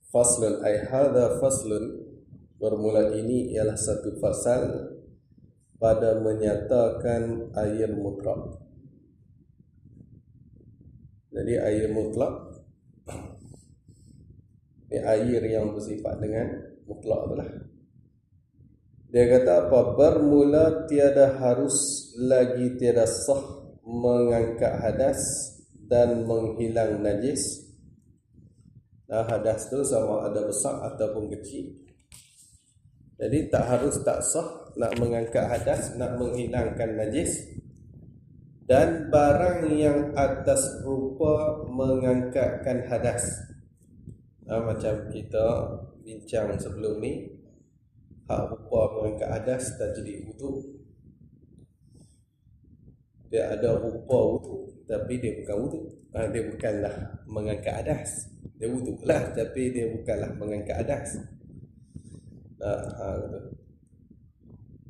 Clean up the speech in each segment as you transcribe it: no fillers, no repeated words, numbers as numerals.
Faslun ay hadha faslun, bermula ini ialah satu fasal pada menyatakan air mutlak. Jadi air mutlak ini air yang bersifat dengan mutlak itulah. Dia kata apa? Bermula tiada harus lagi tiada sah mengangkat hadas dan menghilang najis. Nah, hadas tu sama ada besar ataupun kecil. Jadi tak harus tak sah nak mengangkat hadas, nak menghilangkan najis. Dan barang yang atas rupa mengangkatkan hadas. Nah, macam kita bincang sebelum ni, hak rupa mengangkat hadas tak jadi wudu. Dia ada rupa wudu, tapi dia bukan wudu. Dia bukanlah mengangkat hadas. Dia wudu lah, tapi dia bukanlah mengangkat hadas.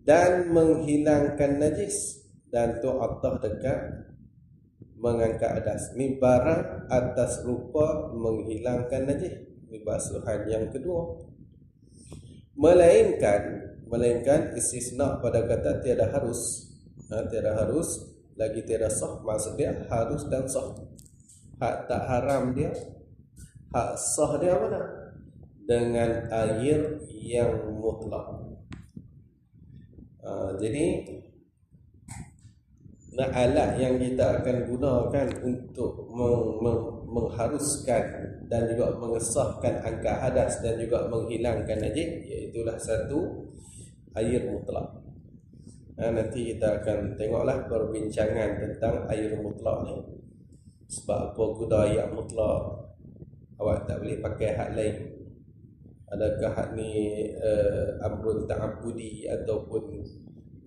Dan menghilangkan najis. Dan tu atah dekat mengangkat hadas. Ni barang atas rupa menghilangkan najis. Ni basuhan yang kedua. Melainkan istisna pada kata tiada harus. Tiada harus, lagi tiada sah. Maksudnya harus dan sah. Hak tak haram dia, hak sah dia mana? Dengan air yang mutlak. Jadi alat yang kita akan gunakan untuk mengharuskan dan juga mengesahkan angkat hadas dan juga menghilangkan najis, iaitulah satu air mutlak. Nanti kita akan tengoklah perbincangan tentang air mutlak ni. Sebab apa guna air mutlak? Awak tak boleh pakai hak lain. Adakah hak ni amrun ta'abbudi ataupun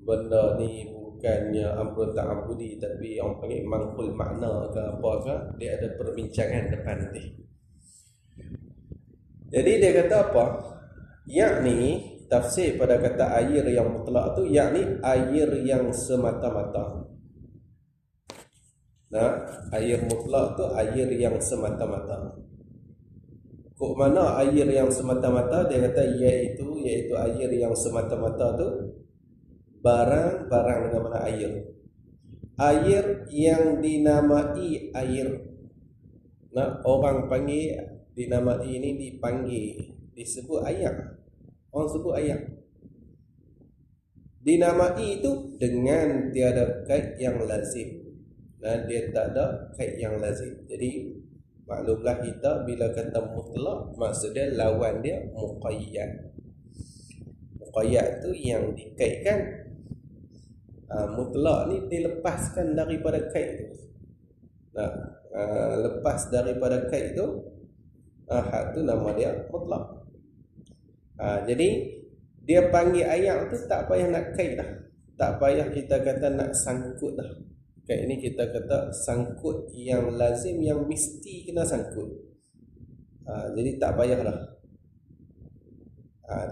benda ni bukannya amrun ta'abbudi tapi orang panggil mangkul makna ke apa ke? Dia ada perbincangan depan nanti. Jadi dia kata apa? Yakni tafsir pada kata air yang mutlak tu, yakni air yang semata-mata. Nah, air mutlak tu air yang semata-mata. Kok mana air yang semata-mata? Dia kata iaitu air yang semata-mata tu barang dengan mana air. Air yang dinamai air. Nah, orang panggil dinamai ini dipanggil, disebut air. Orang sebut air. Dinamai itu dengan tiada kait yang lazim. Dan dia tak ada kait yang lazim. Jadi maklumlah kita bila kata mutlak, maksudnya lawan dia muqayyad. Muqayyad tu yang dikaitkan. Mutlak ni dilepaskan daripada kait tu. Lepas daripada kait tu, hak tu nama dia mutlak. Jadi dia panggil ayat tu tak payah nak kait dah. Tak payah kita kata nak sangkut dah. Kait ni kita kata sangkut yang lazim, yang mesti kena sangkut. Jadi tak payah dah.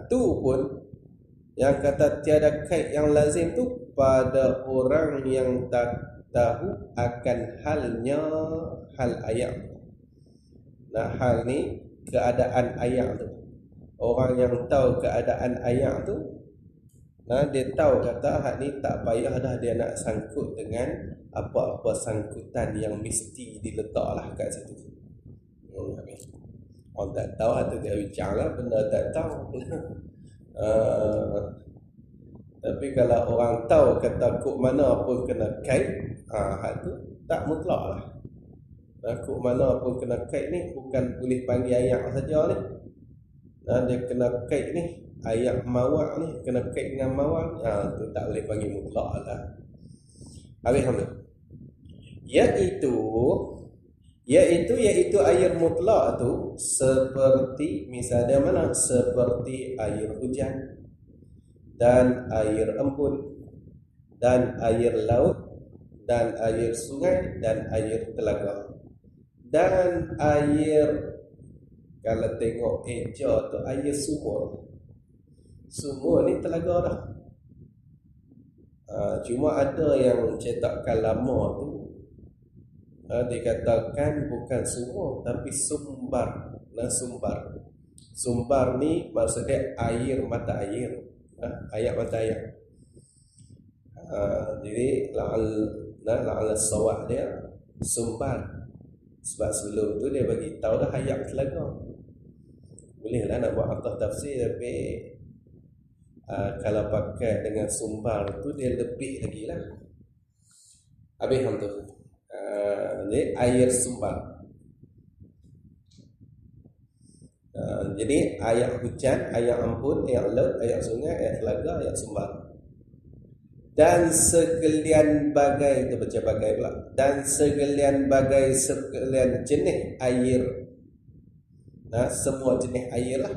Tu pun yang kata tiada kait yang lazim tu pada orang yang tak tahu akan halnya hal ayat. Nah, hal ni keadaan ayat tu. Orang yang tahu keadaan ayat tu, nah dia tahu kata hak ni tak payah dah dia nak sangkut dengan apa-apa sangkutan yang mesti diletaklah kat situ. Orang tak tahu atau dia bincang lah benda tak tahu. Tapi kalau orang tahu kata kok mana pun kena kait, hak tu tak mutlak lah. Kok mana pun kena kait ni bukan boleh panggil ayat saja ni. Dia kena kait ni, ayat mawak ni kena kait dengan mawak, tu tak boleh panggil mutlak lah. Alhamdulillah. Iaitu air mutlak tu seperti misalnya mana? Seperti air hujan dan air embun dan air laut dan air sungai dan air telaga dan air, kalau tengok eja tu air sumur. Sumur ni telaga dah. Cuma ada yang cetakan lama tu dikatakan bukan sumur tapi sumbar. Sumbar ni maksudnya air, mata air, ayat mata ayat. Jadi la'al sawah dia sumbar. Sebab sebelum tu dia bagi tahu dah ayat telaga. Bolehlah nak buat atas tafsir, tapi kalau pakai dengan sumbar tu dia lebih lagi lah. Habis ham tu. Jadi air sumbar. Jadi ayat hujan, ayat ampun, ayat laut, ayat sungai, ayat telaga, ayat sumbar. Dan sekalian bagai, itu baca bagai pula. Dan sekalian bagai sekalian jenis air. Semua jenis air lah.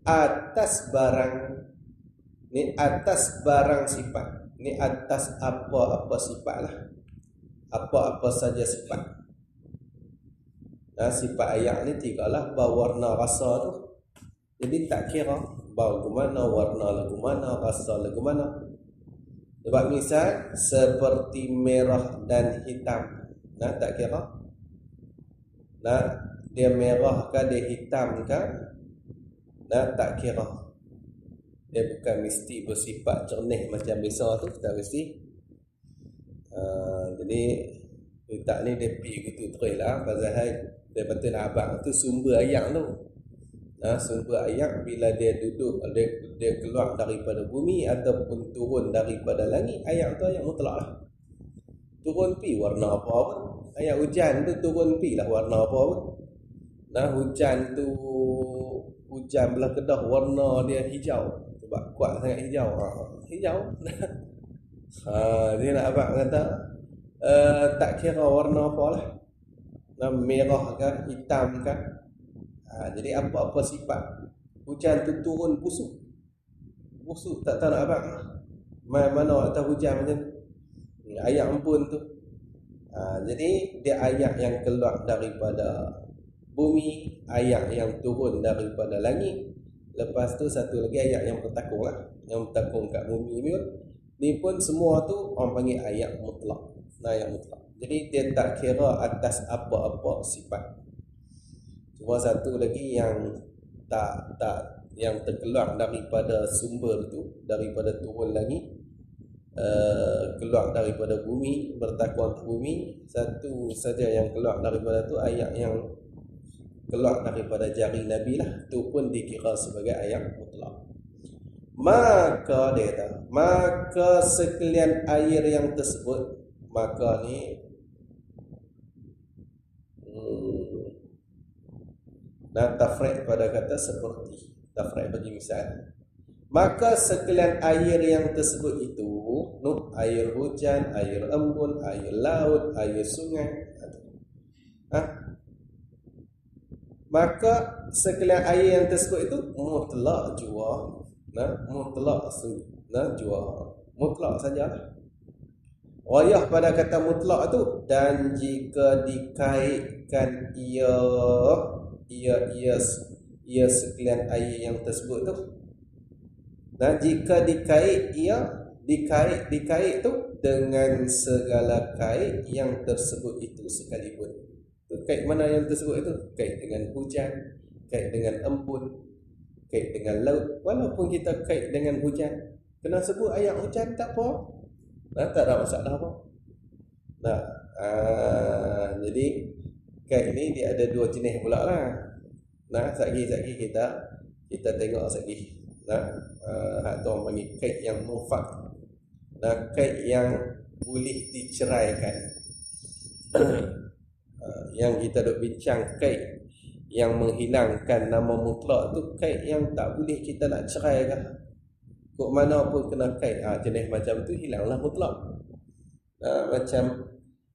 Atas barang. Ni atas barang sifat. Ni atas apa-apa sifat lah. Apa-apa saja sifat. Sifat ayat ni tiga lah. Berwarna rasa tu. Jadi tak kira bau mana, warna lagu mana, rasa lagu mana. Sebab misal seperti merah dan hitam. Tak kira. Dia merah ke, dia hitam ke, tak kira. Dia bukan mesti bersifat jernih macam biasa tu, tak mesti. Jadi tak ni dia pergi gitu terus lah. Pasal dia betul abang tu sumber ayat tu. Sumber ayat bila dia duduk, dia keluar daripada bumi ataupun turun daripada langit, ayat tu ayat mutlak lah. Turun pi warna apa pun. Ayat hujan tu turun pi lah warna apa pun. Hujan tu, hujan belah Kedah warna dia hijau. Sebab kuat sangat hijau. Hijau. Dia nak abang kata tak kira warna apa lah. Merah ke, hitam ke. Jadi apa-apa sifat. Hujan tu turun busuk. Busuk tak tahu nak abang. Mana atas hujan macam tu. Ayat ampun tu. Jadi dia ayat yang keluar daripada bumi, ayat yang turun daripada langit. Lepas tu satu lagi ayat yang bertakung lah. Yang bertakung kat bumi ni pun. Ni pun semua tu orang panggil ayat mutlak. Ayat mutlak. Jadi dia tak kira atas apa-apa sifat. Cuma satu lagi yang yang terkeluar daripada sumber tu, daripada turun langit, keluar daripada bumi, bertakung atas bumi. Satu saja yang keluar daripada tu ayat yang keluar daripada jari Nabi lah. Tu pun dikira sebagai ayat mutlak. Maka dia kata, maka sekalian air yang tersebut, maka ni tafrek pada kata seperti. Tafrek bagi misal. Maka sekalian air yang tersebut itu, air hujan, air embun, air laut, air sungai. Maka sekalian air yang tersebut itu mutlak jua. Mutlak jua. Mutlak saja. Wayah pada kata mutlak tu, dan jika dikaitkan ia sekalian air yang tersebut tu. Jika dikait tu dengan segala kait yang tersebut itu sekalipun. Tu kait mana yang tersebut itu? Kait dengan hujan, kait dengan embun, kait dengan laut. Walaupun kita kait dengan hujan, kena sebut ayat hujan tak apa. Tak ada masalah apa. Jadi kait ni dia ada dua jenis pula lah. Sagi kita tengok sagi. Hak tu orang panggil kait yang mufak. Kait yang boleh diceraikan. Yang kita duk bincang kait yang menghilangkan nama mutlak tu, kait yang tak boleh kita nak ceraikan. Kok mana pun kena kait. Jenis macam tu hilanglah mutlak. Macam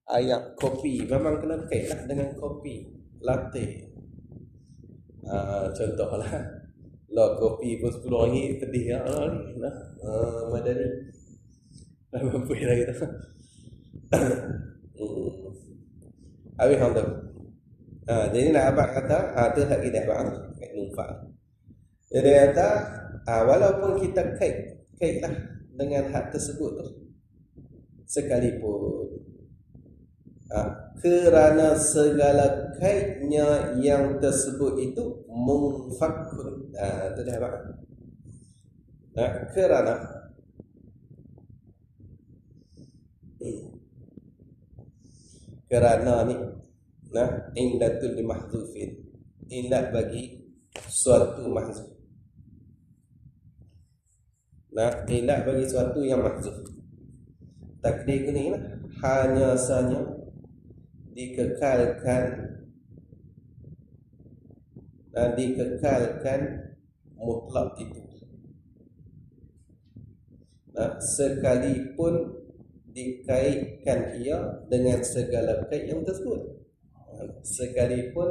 ayat kopi memang kena kait lah dengan kopi latte. Contohlah kopi pun RM10 pedih lah. Madani mampu lagi tu. Habis hang tu. Jadi nak abang kata, tu hak kita abang kait mufak. Jadi kata walaupun kita kait lah dengan hak tersebut tu, sekalipun Kerana segala kaitnya yang tersebut itu munfakun. Itu dah apa? Kerana ni illatul limahdzufin, illat bagi suatu mahdzuf. Illat bagi suatu yang mahdzuf. Takdir ni hanya saja dikekalkan mutlak itu, sekalipun dikaitkan ia dengan segala kait yang tersebut. Sekalipun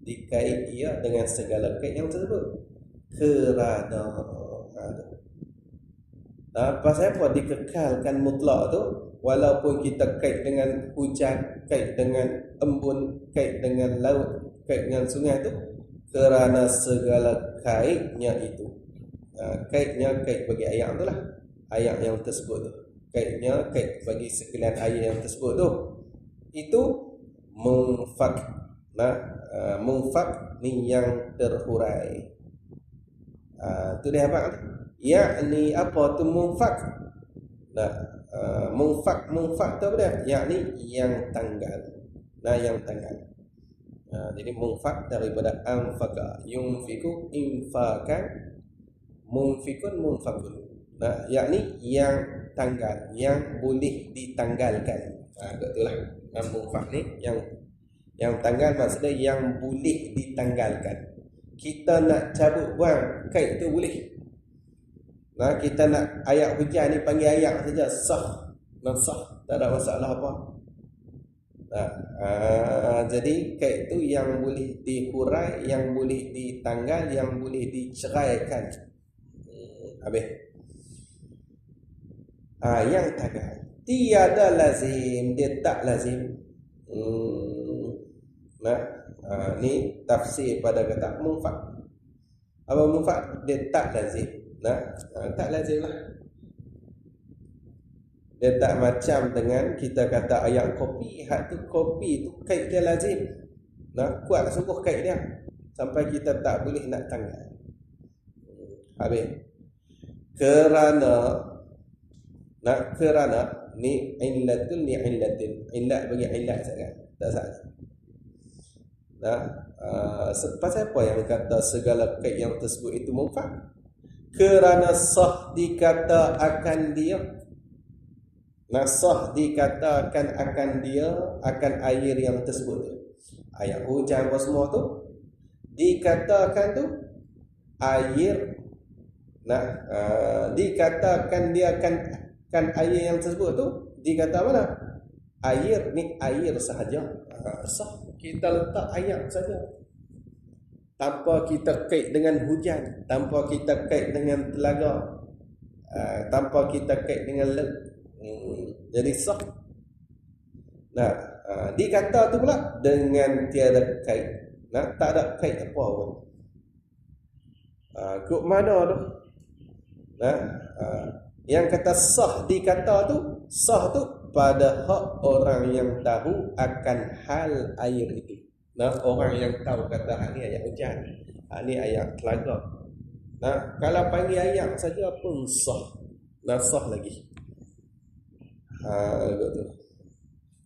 dikait ia dengan segala kait yang tersebut. Kerana pasal apa dikekalkan mutlak tu? Walaupun kita kait dengan hujan, kait dengan embun, kait dengan laut, kait dengan sungai tu, kerana segala kaitnya itu, kaitnya kait bagi ayat tu lah, ayat yang tersebut tu, kaitnya kait bagi sekalian ayat yang tersebut tu, itu munfak. Munfak ni yang terhurai. Tu dia apa? Yakni apa tu munfak? Munfak tu apa dia? Yakni yang tanggal. Yang tanggal. Jadi munfak daripada anfaka, yunfiku infakan, munfikun munfakun. Yakni yang tanggal, yang boleh ditanggalkan. Itulah munfak ni, yang tanggal maksudnya yang boleh ditanggalkan. Kita nak cabut buang kait tu boleh. Kita nak ayat hujan ni panggil ayat saja, sah. Sah, tak ada masalah apa. Jadi kait tu yang boleh dihurai, yang boleh ditanggal, yang boleh diceraikan. Habis. Yang tanggal tiada lazim, dia tak lazim. Ni tafsir pada kata munfak. Apa munfak? Dia tak lazim. Tak lazim lah. Dia tak macam dengan kita kata ayat kopi. Hak tu kopi tu kait dia lazim. Kuat sungguh kait dia sampai kita tak boleh nak tanggal. Habis. Kerana ni illatul ni illatin. Illat bagi illat sangat. Tak salah. Pasal apa yang kata segala kait yang tersebut itu munfak? Kerana sah dikata akan dia. Sah dikatakan akan dia, akan air yang tersebut. Ayat hujan apa semua tu dikatakan tu air. Dikatakan dia akan air yang tersebut tu dikata mana? Air ni air sahaja. Sah kita letak ayat saja, tanpa kita kait dengan hujan, tanpa kita kait dengan telaga, tanpa kita kait dengan laut. Jadi sah. Dikata tu pula dengan tiada kait. Tak ada kait apa pun. Kut mana tu? Yang kata sah dikata tu, sah tu pada hak orang yang tahu akan hal air itu. Orang yang tahu kata hak ni ayat hujan, hak ni ayat telaga. Kalau panggil ayat saja pun sah. Sah lagi. Begitu.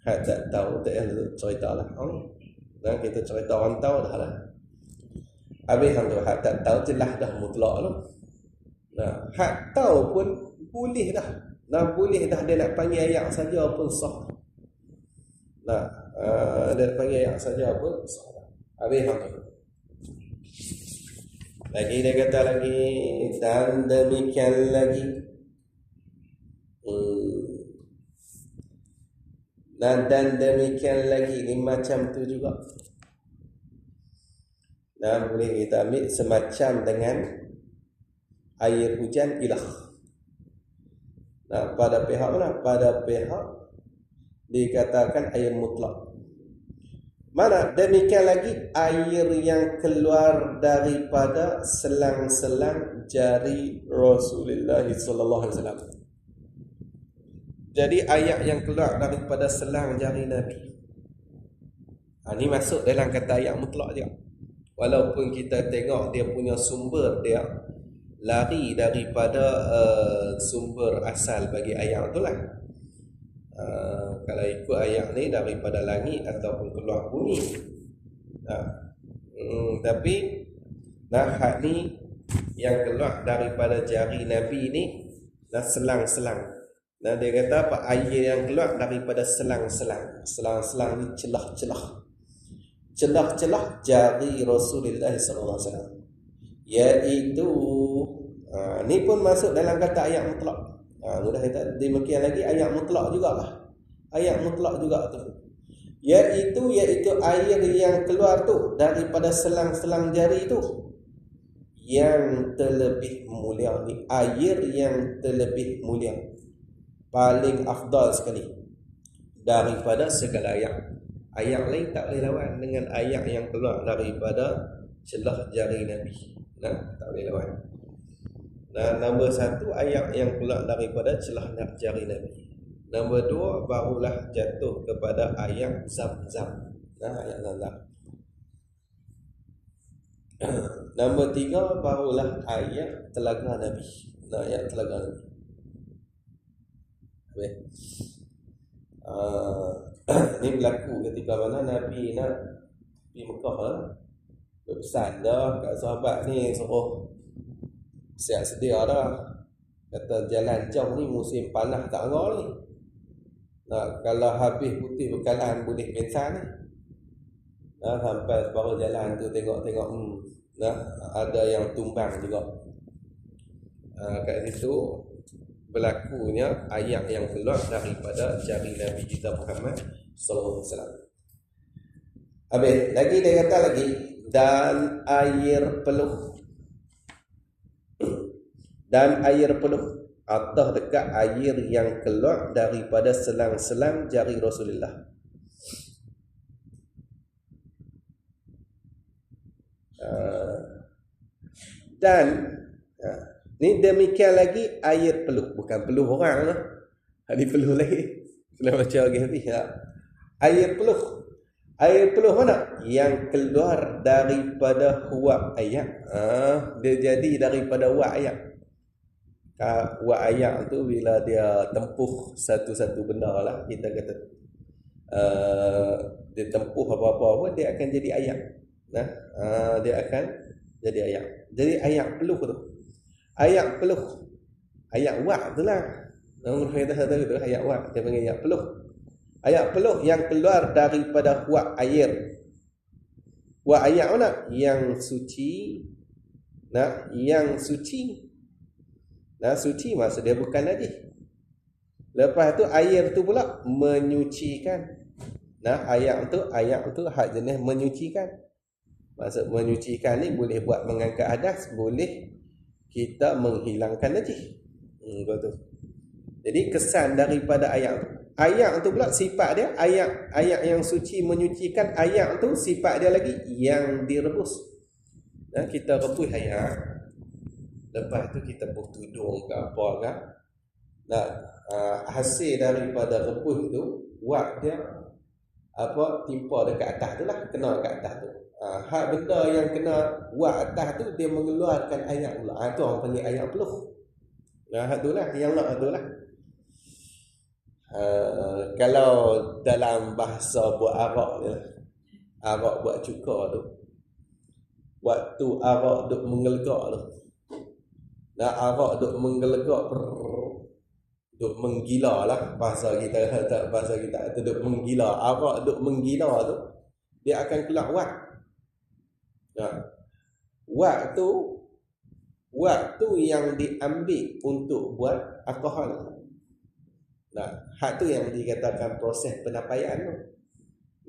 Hak tak tahu tak cerita lah. Kita cerita orang tahu dah lah. Habis tu hak tak tahu jelas dah mutlak tu. Hak tahu pun boleh dah. Boleh dah dia nak panggil ayat saja pun sah. Dia panggil ayat saja pun sah. Habis tu. Lagi dia kata lagi, dan demikian lagi. Dan demikian lagi ni macam tu juga. Boleh kita ambil semacam dengan air hujan ilah. Pada pihak mana? Pada pihak dikatakan air mutlak. Mana? Demikian lagi air yang keluar daripada selang-selang jari Rasulullah sallallahu alaihi wasallam. Jadi ayat yang keluar daripada selang jari Nabi. Ini masuk dalam kata ayat mutlak juga. Walaupun kita tengok dia punya sumber dia lari daripada sumber asal bagi ayat tu lah. Kalau ikut ayat ni daripada langit ataupun keluar bumi. Tapi hak ni yang keluar daripada jari Nabi ni selang-selang. Dia kata apa? Air yang keluar daripada selang-selang. Selang-selang ni celah-celah. Celah-celah jari Rasulullah SAW. Iaitu ni pun masuk dalam kata ayat mutlak. Mudah kata demikian lagi ayat mutlak jugalah. Ayat mutlak juga tu. Iaitu air yang keluar tu daripada selang-selang jari tu yang terlebih mulia ni, air yang terlebih mulia, paling afdal sekali daripada segala ayat. Ayat lain tak boleh lawan dengan ayat yang keluar daripada celah jari Nabi. Tak boleh lawan. Nombor satu, ayat yang keluar daripada celah jari Nabi. Nombor dua, barulah jatuh kepada ayat Zam-Zam. Ayat Zam-Zam. Nombor tiga, barulah ayat telaga Nabi. Ayat telaga Nabi. Ini berlaku ketika mana Nabi nak pergi Mekah lah. Berpesan dah kat sahabat ni, suruh siap sedia dah. Kata jalan jauh ni musim panas tak ngah ni. Kalau habis putih bekalan boleh pensan ni. Sampai baru jalan tu tengok-tengok ada yang tumbang juga. Kat situ berlakunya ayat yang keluar daripada jari Nabi kita Muhammad sallallahu alaihi wasallam. Habis lagi dia kata lagi, dan air peluh. Dan air peluh atau dekat air yang keluar daripada selang-selang jari Rasulullah. Dan ni demikian lagi air peluh, bukan peluh orang lah. Ada peluh lagi. Sudah baca lagi habis tak? Air peluh. Air peluh mana? Yang keluar daripada huak ayat. Dia jadi daripada huak ayat. Huak ayat tu bila dia tempuh satu-satu benda lah, kita kata dia tempuh apa-apa pun dia akan jadi ayat. Dia akan jadi ayat. Jadi ayat peluh tu. Ayat peluh. Ayat huak tu lah. Kita tahu tu ayat huak, dia panggil ayat peluh. Ayat peluh yang keluar daripada huak air. Huak ayat mana? Yang suci. Yang suci. Suci maksud dia bukan najis. Lepas tu air tu pula menyucikan. Ayat tu hak jenis menyucikan. Maksud menyucikan ni boleh buat mengangkat hadas, boleh kita menghilangkan najis. Betul. Jadi kesan daripada ayat tu. Ayat tu pula sifat dia, ayat yang suci menyucikan, ayat tu sifat dia lagi yang direbus. Kita rebus ayat. Lepas tu kita buh tudung ke apa ke. Hasil daripada rebus tu, wak dia timpa dekat atas tu lah, kena dekat atas tu. Hak benda yang kena wak atas tu dia mengeluarkan ayat pula. Tu orang panggil ayat peluh. Hak tu lah, yang nak tu lah. Kalau dalam bahasa buat arak ni lah, arak buat cuka tu, waktu arak duk mengelegak tu, arak duk mengelegak, duk menggila lah bahasa kita tu, duk menggila. Arak duk menggila tu dia akan keluar wak. Wak tu yang diambil untuk buat alkohol. Hak tu yang dikatakan proses penapaian tu.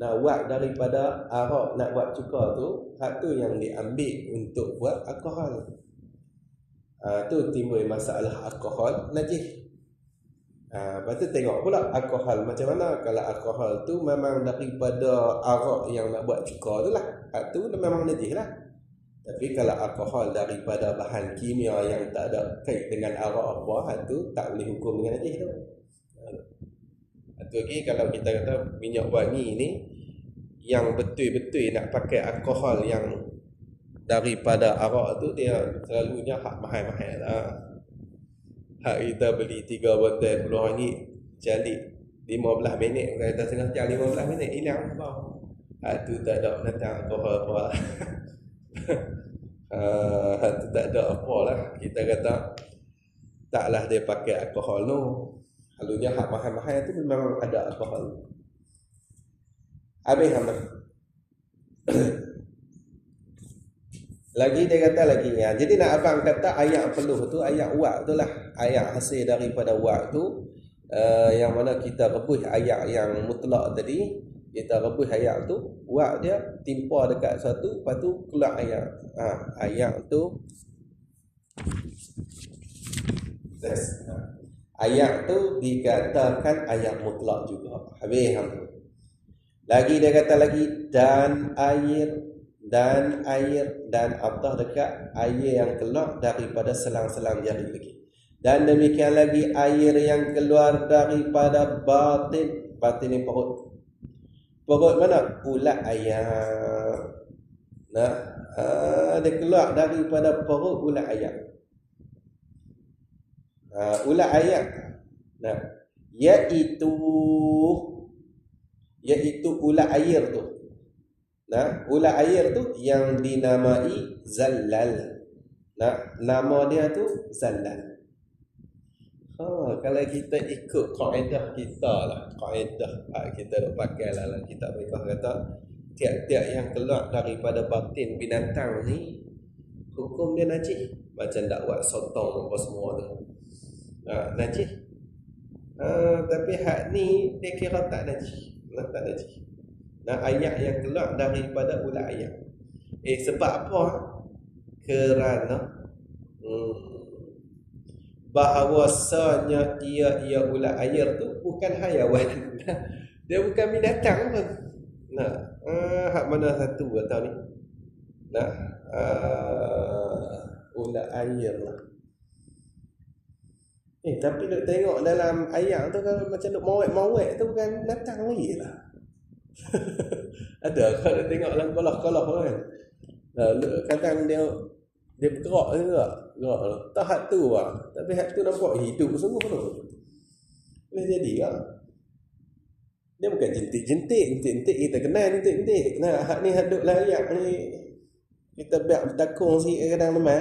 Wak daripada arak nak buat cuka tu, hak tu yang diambil untuk buat alkohol. Tu timbul masalah alkohol najis. Lepas tu tengok pula alkohol macam mana. Kalau alkohol tu memang daripada arak yang nak buat cuka tu lah, hak tu memang najis lah. Tapi kalau alkohol daripada bahan kimia yang tak ada kait dengan arak apa, hak tu tak boleh hukum dengan najis tu. Itu lagi kalau kita kata minyak wangi ni yang betul-betul nak pakai alkohol yang daripada arak tu, dia selalunya hak mahal-mahal lah. Hak kita beli 3 botol RM10 jalik 15 minit, bukan kata setengah jam, 15 minit hilang apa. Hak tu tak ada datang alkohol apa lah. Hak tu tak ada apa lah. Kita kata taklah dia pakai alkohol tu. Selalunya hak mahal-mahal tu memang ada alkohol. Habis hamil. Lagi dia kata lagi ya. Jadi nak abang kata ayat peluh tu, ayat wak tu lah. Ayat hasil daripada wak tu, yang mana kita rebus ayat yang mutlak tadi, kita rebus ayat tu, wak dia timpa dekat satu, lepas tu keluar ayat. Ayat tu ayat tu dikatakan ayat mutlak juga. Habis hamil. Lagi dia kata lagi dan air dan atas dekat air yang keluar daripada selang-selang jari lagi. Dan demikian lagi air yang keluar daripada batin. Batin ni perut. Perut mana? Ulat ayam. Nah, dia keluar daripada perut ulat ayam. Ulat ayam. Nah, iaitu ulat air tu. Nah, ulat air tu yang dinamai zallal. Nah, nama dia tu zallal. Kalau kita ikut kaedah kita lah, kaedah kita dah pakai lah kitab mereka kata tiap-tiap yang keluar daripada batin binatang ni hukum dia najis. Macam dakwat sotong apa semua tu. Najis. Tapi hak ni dia kira tak najis. Tak najis. Nah, ayat yang keluar daripada ulat ayam. Sebab apa? Kerana bahawasanya ia ulat air tu bukan hayawan. Dia bukan binatang pun. Nah, hak mana satu kata ni? Nah, ulat air lah. Tapi duk tengok dalam ayat tu kalau macam duk mawek-mawek tu bukan binatang lagi lah. Ada kalau tengok dalam kolah-kolah kan. Kadang dia bergerak juga. Gerak. Tak hak tu lah. Tapi hak tu nampak hidup sungguh tu. Boleh jadi lah. Dia bukan jentik-jentik. Jentik-jentik kita kenal jentik-jentik. Nah, hak ni hak duk layak ni. Kita biar bertakung sikit kadang lemah.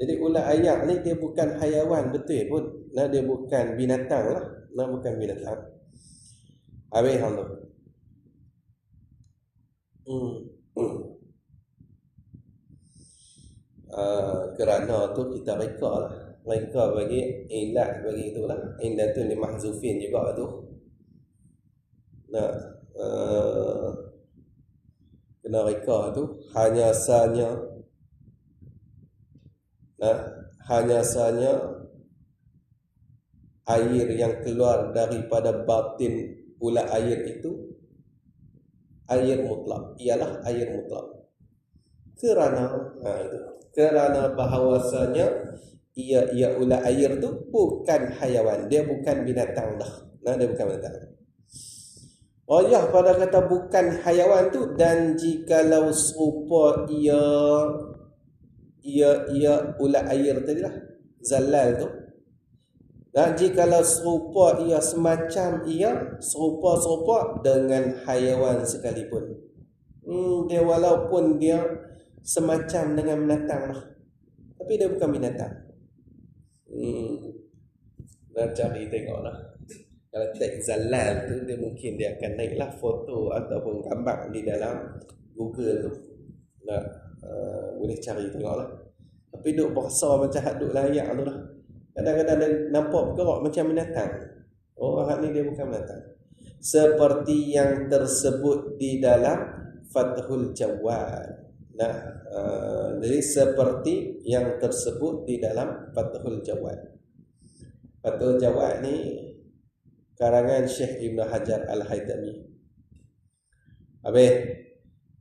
Jadi ulat ayak ni dia bukan hayawan betul pun. Nah, dia bukan binatang lah. Nah, bukan binatang. Habis hang tu. Kerana tu kita reka lah. Reka bagi ilat bagi itulah. Ilat tu ni mahzufin juga tu. Nah, kena reka tu hanya sanya air yang keluar daripada batin ulat air itu air mutlak, ialah air mutlak. Kerana bahawasanya ia ulat air tu bukan hayawan, dia bukan binatang dah. Nah, dia bukan binatang. Oh ya, pada kata bukan hayawan tu, dan jikalau serupa ia ulat air tadi lah, zalal tu. Dan jikalau serupa ia semacam ia serupa dengan hayawan sekalipun. Dia walaupun dia semacam dengan binatang lah, tapi dia bukan binatang. Dan cari tengoklah. Kalau tag zalal tu, dia mungkin dia akan naiklah foto ataupun gambar di dalam Google tu. Boleh cari tengoklah. Tapi duk berasa macam hak duk layak tu lah. Kadang-kadang dia nampak bergerak macam binatang. Oh, hak ni dia bukan binatang. Seperti yang tersebut di dalam Fathul Jawad. Jadi seperti yang tersebut di dalam Fathul Jawad. Fathul Jawad ni karangan Syekh Ibn Hajar Al-Haytami. Habis.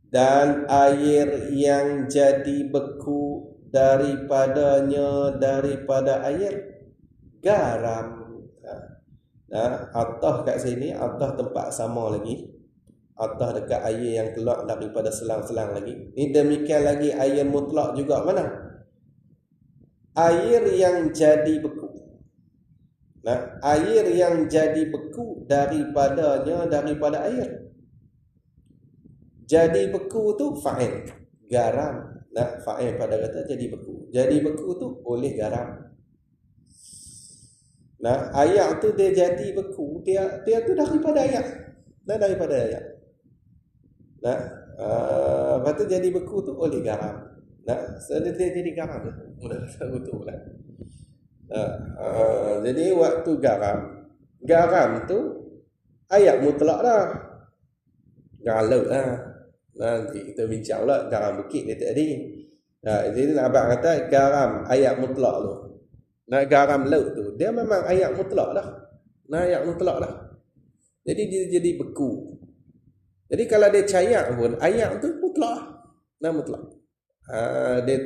Dan air yang jadi beku daripada air garam. Atah kat sini, atah tempat sama lagi. Atah dekat air yang keluar daripada selang-selang lagi. Ni demikian lagi air mutlak juga mana? Air yang jadi beku. Air yang jadi beku daripada air. Jadi beku tu fa'il, garam. Fa'il pada kata jadi beku. Jadi beku tu oleh garam. Air tu dia jadi beku, dia tu daripada air. Daripada air. Lepas tu jadi beku tu oleh garam. So dia jadi garam tu. Mudah tahu tu lah. Jadi waktu garam tu air mutlak dah. Galau lah. Nanti kita bincang lah garam bukit dia tadi. Jadi abang kata garam air mutlak tu. Garam laut tu dia memang air mutlak dah. Air mutlak dah. Jadi dia jadi beku. Jadi kalau dia cair pun air tu mutlak. Mutlak. Dia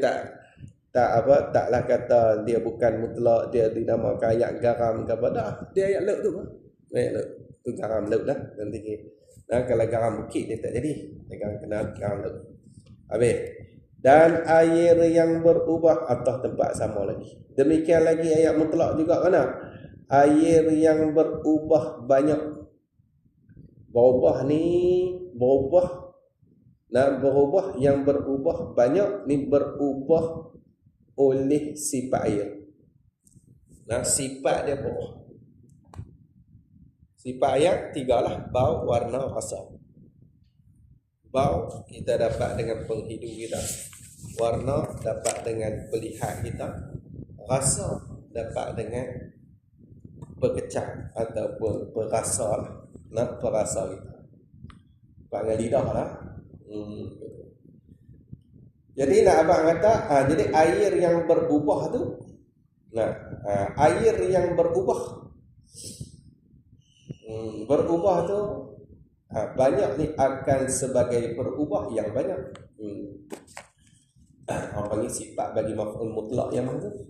taklah kata dia bukan mutlak, dia dinamakan air garam ke apa dah. Dia air laut tu. Air laut tu garam laut dah. Nanti kalau garam bukit dia tak jadi. Dia kena garam laut. Habis. Dan air yang berubah atau tempat sama lagi. Demikian lagi ayat mutlak juga mana? Air yang berubah banyak. Berubah yang berubah banyak ni berubah oleh sifat air. Sifat dia berubah. Sifat air tiga lah. Bau, warna, rasa. Bau kita dapat dengan penghidu kita. Warna dapat dengan pelihat kita. Rasa dapat dengan berkecap ataupun perasa lah. Perasa kita. Panggil lidah lah. Jadi nak abang kata, jadi air yang berubah tu, air yang berubah tu banyak ni akan sebagai berubah yang banyak. Orang panggil sifat bagi maf'ul mutlak yang mana tu.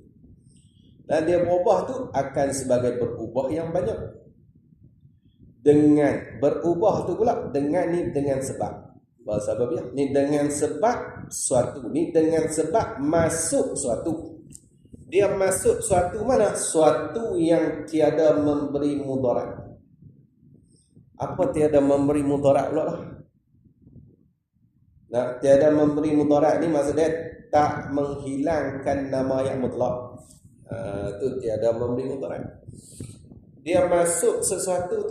Dan dia berubah tu akan sebagai berubah yang banyak. Dengan berubah tu pula dengan sebab. Bahasa Arabiah ni dengan sebab suatu, ni dengan sebab masuk suatu. Dia masuk suatu mana? Suatu yang tiada memberi mudarat. Apa tiada memberi mudarat pula lah? Tiada memberi mudarat ni maksudnya tak menghilangkan nama yang mutlak. Tu tiada memberi mudarat. Dia masuk sesuatu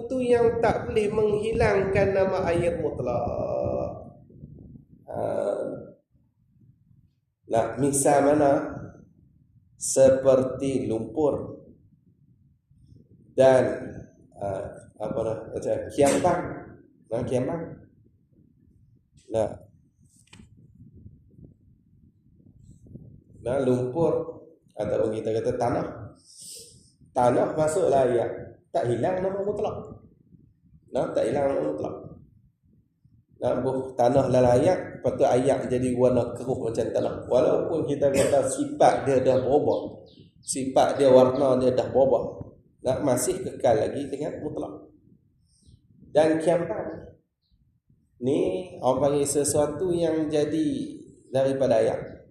tu yang tak boleh menghilangkan nama air mutlak. Misal mana? Seperti lumpur dan kiambang. Kiambang. Lumpur atau kita kata tanah masuklah air, tak hilang nama mutlak. Tak hilang nama mutlak. Tanah dalam air, lepas tu air jadi warna keruh macam tanah. Walaupun kita kata sifat dia dah berubah, sifat dia, warna dia dah berubah, masih kekal lagi dengan mutlak. Dan kiambang ni orang panggil sesuatu yang jadi daripada air.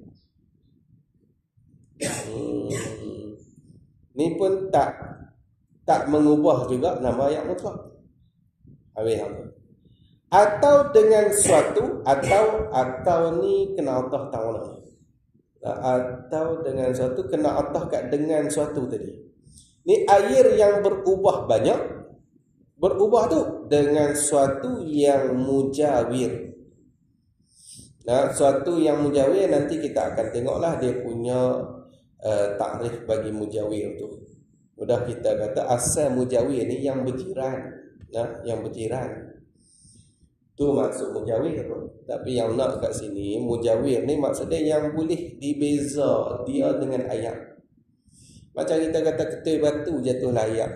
Ni pun tak mengubah juga nama yang mutlak. Atau dengan suatu, atau ni kena atah tahu. Atau dengan suatu kena atah kat dengan suatu tadi. Ni air yang berubah banyak. Berubah tu dengan suatu yang mujawir. Suatu yang mujawir nanti kita akan tengoklah dia punya takrif bagi mujawir tu. Mudah kita kata asal mujawir ni yang berjiran. Yang berjiran. Tu maksud mujawir tu. Tapi yang nak kat sini, mujawir ni maksudnya yang boleh dibeza dia dengan ayat. Macam kita kata ketui batu jatuhlah ayat.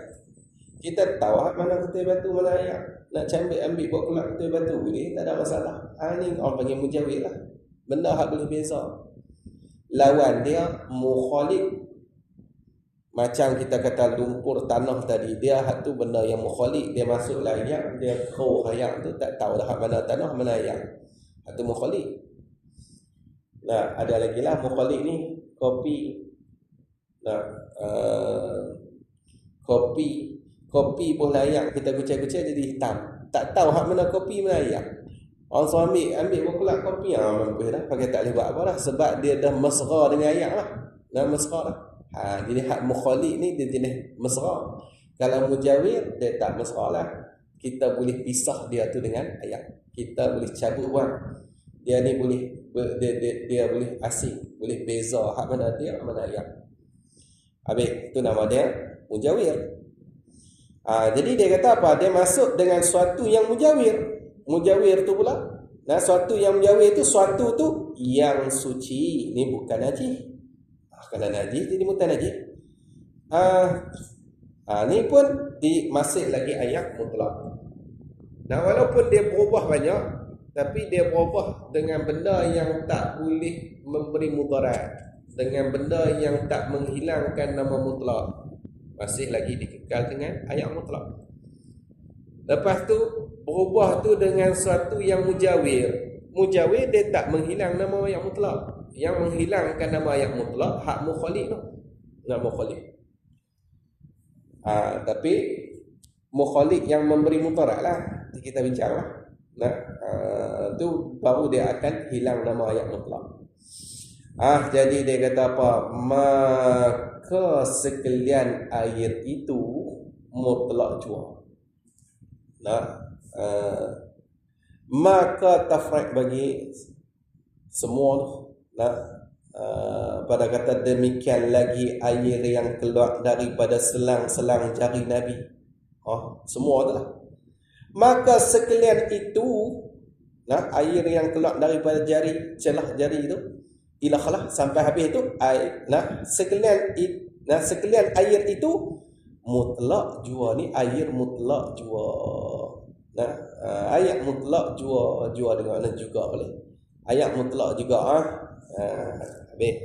Kita tahu mana ketui batu mana ayat. Nak ambil buat kelak ketui batu boleh, tak ada masalah. Ni orang panggil mujawir lah. Benda hak boleh beza. Lawan dia mukhalif. Macam kita kata lumpur tanah tadi, dia hak tu benda yang mukhalif, dia masuk layak, dia kau ayak tu tak tahu dah hak mana tanah mana ayak. Hak tu mukhalif. Nah, ada lagi lah mukhalif ni, kopi. Nah, kopi pun layak kita kucai-kucai jadi hitam. Tak tahu hak mana kopi mana ayak. Orang suruh ambil berkulak kopi, mampu dah, pakai tak boleh buat apa dah, sebab dia dah mesra dengan ayak lah. Dah mesra dah. Jadi hak mukhalif ni dia jenis mesra. Kalau mujawir dia tak mesra lah. Kita boleh pisah dia tu dengan ayat. Kita boleh cabut buang. Dia ni boleh dia boleh asing, boleh beza hak mana dia, hak mana ayat. Habis tu nama dia mujawir. Jadi dia kata apa? Dia masuk dengan suatu yang mujawir. Mujawir tu pula. Nah, suatu yang mujawir tu suatu tu yang suci. Ni bukan najis. Kalau najis jadi mutan najis. Ni pun masih lagi ayat mutlak. Nah, walaupun dia berubah banyak, tapi dia berubah dengan benda yang tak boleh memberi mudarat, dengan benda yang tak menghilangkan nama mutlak, masih lagi dikekal dengan ayat mutlak. Lepas tu berubah tu dengan suatu yang mujawir. Mujawir dia tak menghilang nama ayat mutlak. Yang menghilangkan nama ayat mutlak hak mukhalif tu. Nak mukhalif. Tapi mukhalif yang memberi mudarat lah, kita bincang lah. Nah, tu baru dia akan hilang nama ayat mutlak. Jadi dia kata apa? Maka sekalian ayat itu mutlak jua. Nah, maka tafriq bagi semua tu. Nah, pada kata demikian lagi air yang keluar daripada selang-selang jari Nabi. Semua tu lah. Maka sekalian itu, nah, air yang keluar daripada jari, celah jari itu, ilahlah sampai habis itu, sekalian air itu mutlak jua. Ni air mutlak jua. Nah, ayat mutlak jua dengan mana juga boleh. Ayat mutlak juga habis.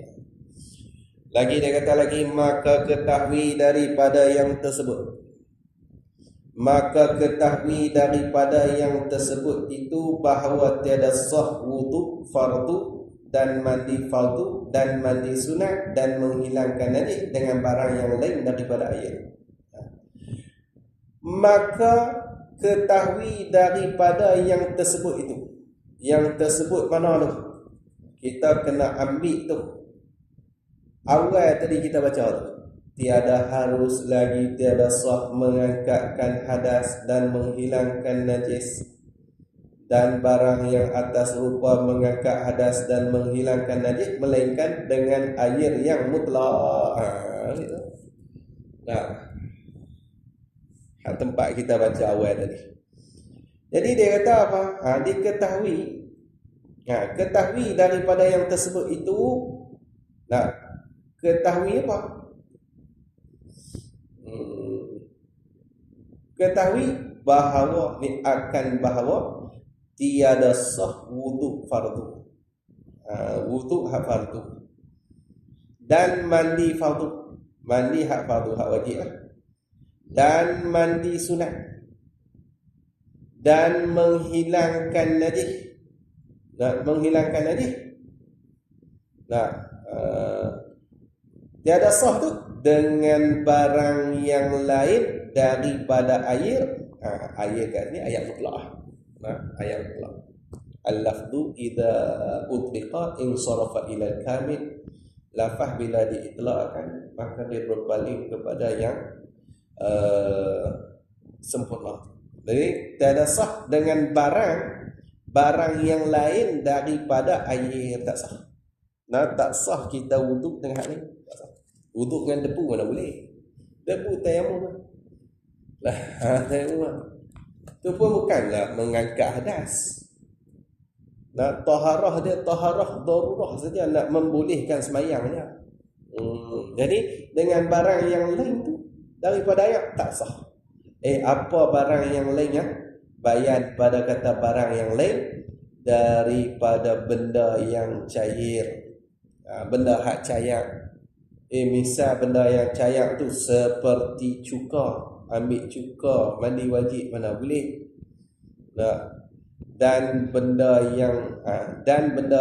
Lagi dia kata lagi, maka ketahui daripada yang tersebut. Maka ketahui daripada yang tersebut itu bahawa tiada sah wudu fardu dan mandi fardu dan mandi sunat dan menghilangkan najis dengan barang yang lain daripada air. Maka ketahui daripada yang tersebut itu. Yang tersebut mana tu? Kita kena ambil tu. Awal tadi kita baca tu. Tiada harus lagi, tiada sah mengangkatkan hadas dan menghilangkan najis. Dan barang yang atas rupa mengangkat hadas dan menghilangkan najis, melainkan dengan air yang mutlak. Nah, tempat kita baca awal tadi. Jadi dia kata apa? Diketahui. Ketahui daripada yang tersebut itu. Nah, ketahui apa? Ketahui bahawa ni akan bahawa tiada sah wudu fardu. Wudu hak fardu. Dan mandi fardu. Mandi hak fardu, hak wajib lah. Dan mandi sunat. Dan menghilangkan najis. Menghilangkan najis. Tiada sah tu dengan barang yang lain daripada air. Air kat ni ayat mutlak. Ayat mutlak. Al-lafdu idza utliqa insarafa ila al-kamil. Lafaz bila diitlaqkan maka dia berbalik kepada yang sempurna. Jadi tiada sah dengan barang yang lain daripada air. Tak sah. Tak sah kita wuduk dengan hal ni. Tak sah. Wuduk dengan debu mana boleh. Debu tayamum lah. Tayamum tu pun bukanlah mengangkat hadas. Taharah dia taharah darurah saja, nak membolehkan semayangnya. Jadi dengan barang yang lain tu daripada ayat tak sah. Apa barang yang lainnya? Bayan pada kata barang yang lain daripada benda yang cair. Benda hak cair. Misal benda yang cair tu seperti cuka, ambil cuka mandi wajib mana boleh. Nah, dan benda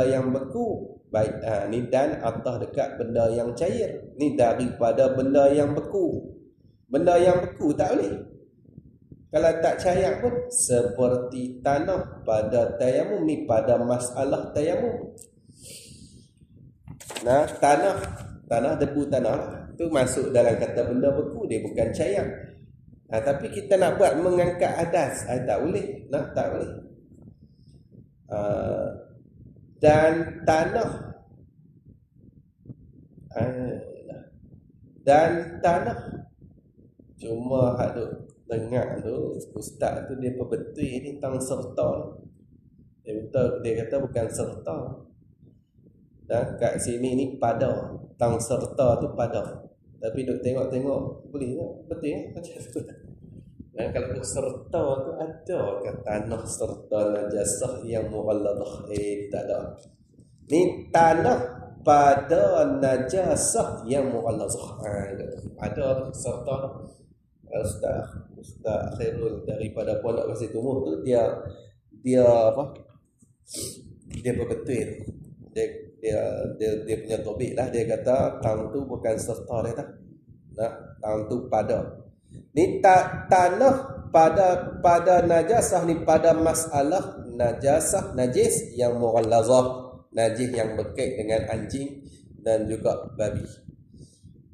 yang beku, baik ni dan atas dekat benda yang cair. Ni daripada benda yang beku. Benda yang beku tak boleh. Kalau tak cair pun seperti tanah pada tayamum, ni pada masalah tayamum. Nah, tanah debu tanah tu masuk dalam kata benda beku, dia bukan cair. Tapi kita nak buat mengangkat hadas, tak boleh. Tak boleh. Dan tanah cuma hak duk dengar tu ustaz tu dia perbetul ni tang serta. Dia kata bukan serta. Dan kat sini ni pada, tang serta tu pada. Tapi duk tengok-tengok boleh tak? Betul macam tu. Dan kalau serta tu ada kat tanah serta najasah yang mughalladah, tak ada. Ni tanah pada najasah yang mughalladah. Ada serta Ustaz Khairul daripada Pondok Pasir Tumuh tu dia apa? Dia berbetul. Dia punya topik lah. Dia kata tang tu bukan serta dia tak. Tang tu pada. Ni tanah pada najasah ni pada masalah najasah najis yang mughallazah, najis yang berkait dengan anjing dan juga babi.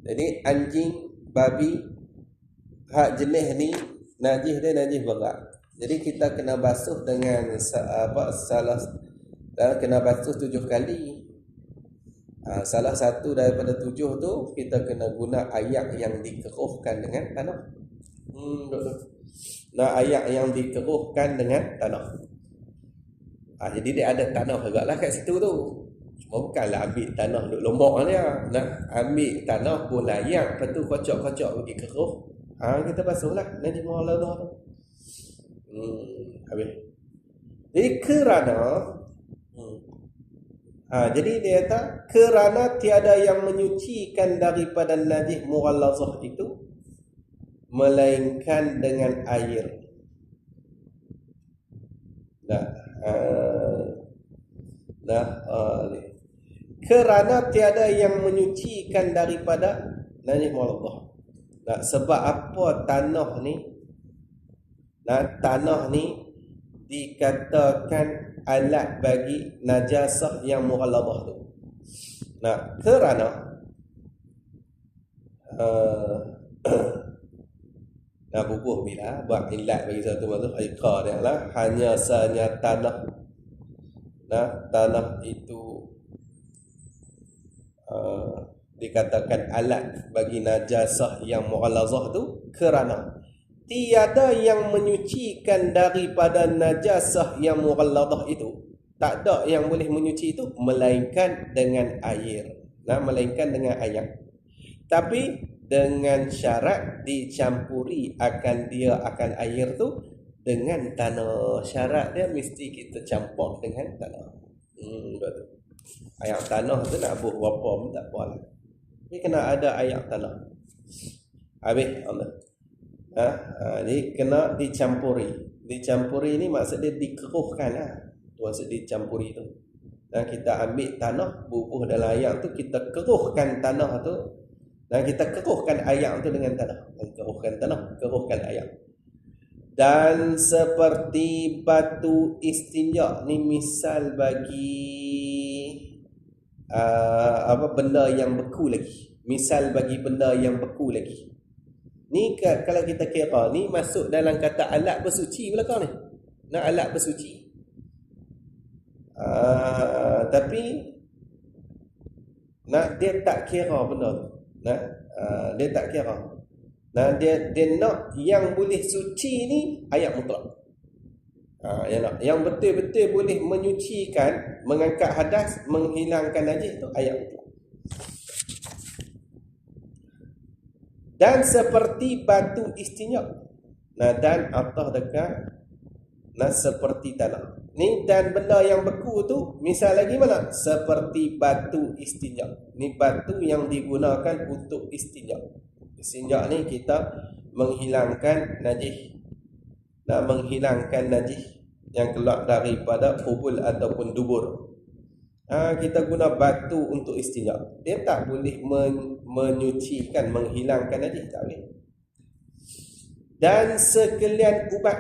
Jadi anjing, babi, hak jenis ni najis dia najis berat. Jadi kita kena basuh dengan kena basuh 7 kali. Salah satu daripada 7 tu kita kena guna ayak yang dikeruhkan dengan tanah. Ayak yang dikeruhkan dengan tanah. Jadi dia ada tanah juga lah kat situ tu. Cuma bukanlah ambil tanah duk lombok dia. Ambil tanah pun ayak, lepas tu kocok-kocok bagi keruh. Kita basuh lah najis mughallazah tu. Habis. Jadi jadi dia kata kerana tiada yang menyucikan daripada najis mughallazah itu melainkan dengan air. Kerana tiada yang menyucikan daripada najis mughallazah. Sebab apa tanah ni dikatakan alat bagi najasah yang mughallazah tu. Kerana bubuh bila buat ilat bagi satu makhluk iqrar dia lah hanya sahaja tanah itu dikatakan alat bagi najasah yang mughallazah tu kerana tiada yang menyucikan daripada najasah yang mughallazah itu. Tak ada yang boleh menyuci itu melainkan dengan air. Melainkan dengan air. Tapi dengan syarat dicampuri akan air tu dengan tanah. Syarat dia mesti kita campur dengan tanah. Betul. Air tanah tu nak buh berapa pun tak apa lah. Ni kena ada air tanah. Habis Allah. Jadi kena dicampuri. Dicampuri ni maksud dia dikeruhkan lah. Tu maksud dicampuri tu. Kita ambil tanah, bubuh dalam air tu, kita keruhkan tanah tu. Dan kita keruhkan air tu dengan tanah. Keruhkan tanah, keruhkan air. Dan seperti batu istinja ni misal bagi benda yang beku lagi. Misal bagi benda yang beku lagi. Ni kalau kita kira ni masuk dalam kata alat bersuci belakang ni. Alat bersuci. Tapi dia tak kira benda tu. Dia tak kira. Dia nak yang boleh suci ni ayat mutlak. Yang betul-betul boleh menyucikan, mengangkat hadas, menghilangkan najis tu ayat mutlak. Dan seperti batu istinja. Dan atas dekat seperti tanah. Ni dan benda yang beku tu, misal lagi mana? Seperti batu istinja. Ni batu yang digunakan untuk istinja. Istinja ni kita menghilangkan najis. Nak menghilangkan najis yang keluar daripada kubul ataupun dubur. Kita guna batu untuk istinja. Dia tak boleh menyucikan, menghilangkan najis, tak boleh. Dan sekalian ubat.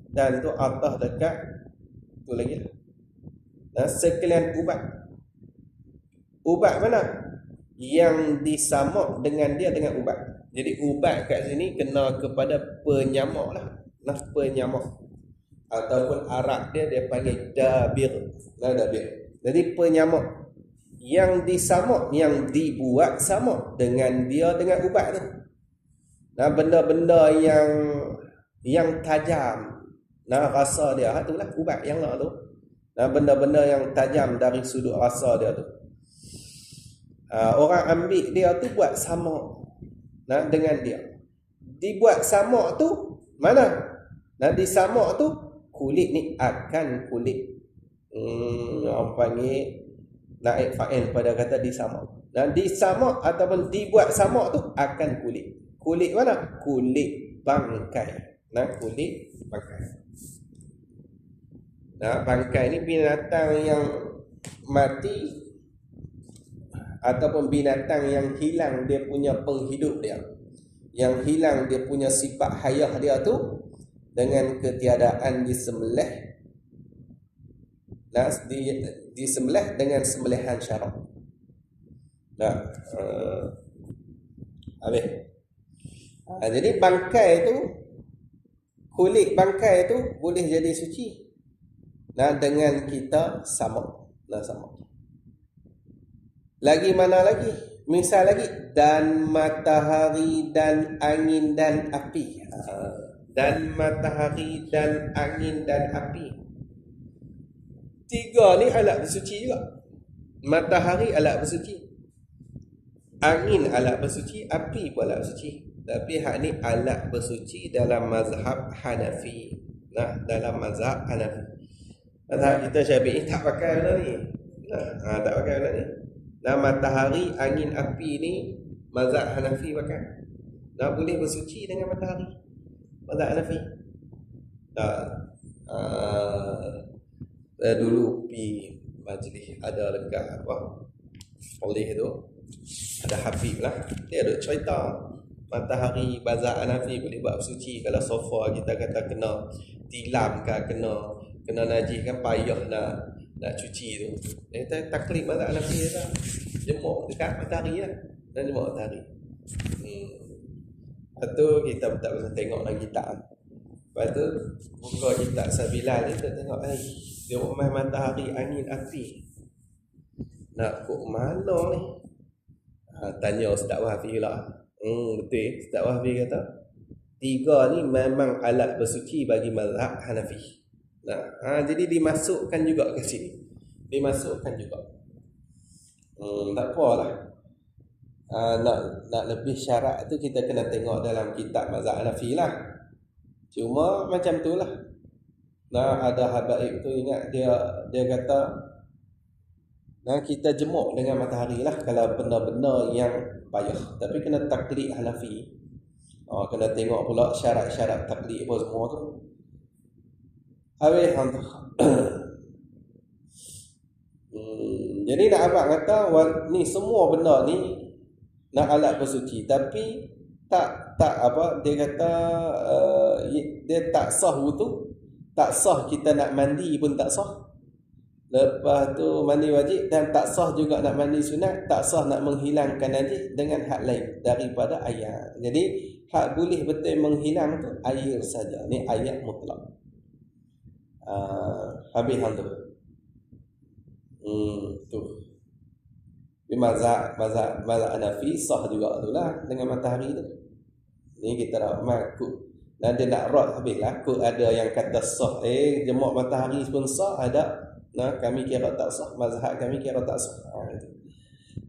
Dan tu atas dekat tu lagi lah. Dan sekalian ubat. Ubat mana? Yang disamak dengan dia dengan ubat. Jadi ubat kat sini kena kepada penyamak lah. Nah, penyamak. Ataupun Arab dia panggil dabir. Nah, dabir. Jadi penyamak. Yang disamak, yang dibuat samak dengan dia dengan ubat tu. Nah, benda-benda yang tajam. Nah, rasa dia itulah ubat yang nak tu. Nah, benda-benda yang tajam dari sudut rasa dia tu. Orang ambil dia tu buat samak. Nah, dengan dia. Dibuat samak tu mana? Nah, disamak tu kulit ni akan kulit. Orang panggil naik fa'il pada kata disamak. Dan disamak ataupun dibuat samak tu akan kulit. Kulit mana? Kulit bangkai. Nah, kulit bangkai. Nah, bangkai ni binatang yang mati ataupun binatang yang hilang dia punya penghidup dia. Yang hilang dia punya sifat hayah dia tu dengan ketiadaan disembelih. Nah, disembelih dengan sembelihan syarak. Nah, habis. Jadi bangkai tu, kulit bangkai tu boleh jadi suci. Nah, dengan kita samak. Nah, samak. Lagi mana lagi? Misal lagi, dan matahari dan angin dan api. Dan matahari dan angin dan api. Tiga ni alat bersuci juga. Matahari alat bersuci. Angin alat bersuci, api pun alat bersuci. Tapi hak ni alat bersuci dalam mazhab Hanafi. Nah, dalam mazhab Hanafi. Mazhab kita Syafi'i tak pakai benda ni. Tak pakai benda ni. Nah, matahari, angin, api ni mazhab Hanafi pakai. Nah, boleh bersuci dengan matahari. Mazhab Hanafi. Saya dulu pergi majlis ada dekat oleh tu. Ada Habib lah. Dia ada cerita matahari mazhab Hanafi boleh buat bersuci. Kalau sofa kita kata kena tilam ke kena najis kan payah nak cuci tu. Kita taklid mazhab Hanafi dah. Jemur dekat matahari lah. Dan jemur matahari. Lepas tu kita tak boleh tengok dalam kitab. Lepas tu buka kitab Sabilal ni kita tengok dia rumah matahari, angin, api. Nak kok mana ni? Tanya Ustaz Wahfi lah. Betul. Ustaz Wahfi kata tiga ni memang alat bersuci bagi mazhab Hanafi. Jadi dimasukkan juga ke sini. Dimasukkan juga. Tak apalah. Nak lebih syarat tu kita kena tengok dalam kitab mazhab Hanafi lah. Cuma macam tu lah. Ada habaib tu ingat dia kata kita jemuk dengan matahari lah kalau benda-benda yang payah. Tapi kena taklid Hanafi. Kena tengok pula syarat-syarat taklid apa semua tu. Habis hantar. Jadi nak abang kata ni semua benda ni nak alat bersuci tapi tak dia kata dia tak sah wudu, tak sah kita nak mandi pun tak sah. Lepas tu mandi wajib dan tak sah juga nak mandi sunat, tak sah nak menghilangkan najis dengan hak lain daripada air. Jadi hak boleh betul menghilang tu air saja. Ni ayat mutlak. Habis hang tu. Tu. Di mazhab Hanafi sah juga tu lah dengan matahari tu. Ni kita nak makut. Dan dia nak rot habislah. Kut ada yang kata sah. Jemuk matahari pun sah ada. Kami kira tak sah. Mazhab kami kira tak sah.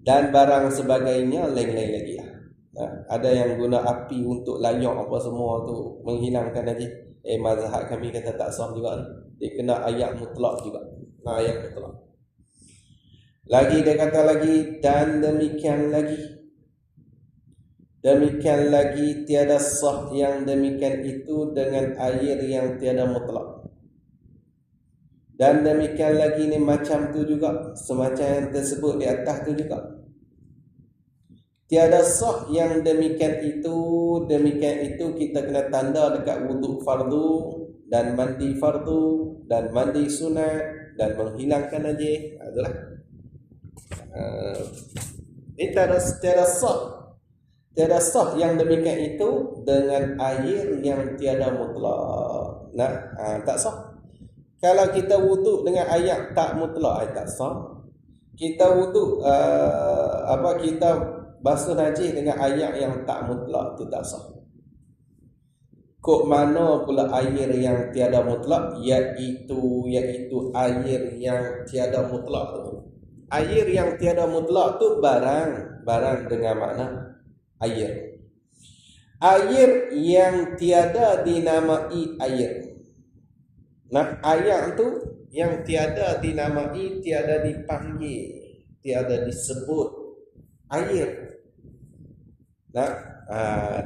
Dan barang sebagainya lain-lain lagi lah. Ada yang guna api untuk layak apa semua tu menghilangkan najis. Mazhab kami kata tak sah juga ni. dia kena ayat mutlak juga. Ayat mutlak. Lagi dia kata lagi, dan demikian lagi tiada sah yang demikian itu dengan air yang tiada mutlak. Dan demikian lagi ni macam tu juga, semacam yang tersebut di atas tu juga. Tiada sah yang demikian itu kita kena tanda dekat wuduk fardu dan mandi fardu dan mandi sunat dan menghilangkan najis. Itulah. Ini tiada sah yang demikian itu dengan air yang tiada mutlak. Tak sah. Kalau kita wuduk dengan air tak mutlak, tak sah. Kita wuduk kita basuh najis dengan air yang tak mutlak, itu tak sah. Kok mana pula air yang tiada mutlak, iaitu air yang tiada mutlak tu. Air yang tiada mutlak tu barang dengan makna air. Air yang tiada dinamai air. Air tu yang tiada dinamai, tiada dipanggil, tiada disebut air.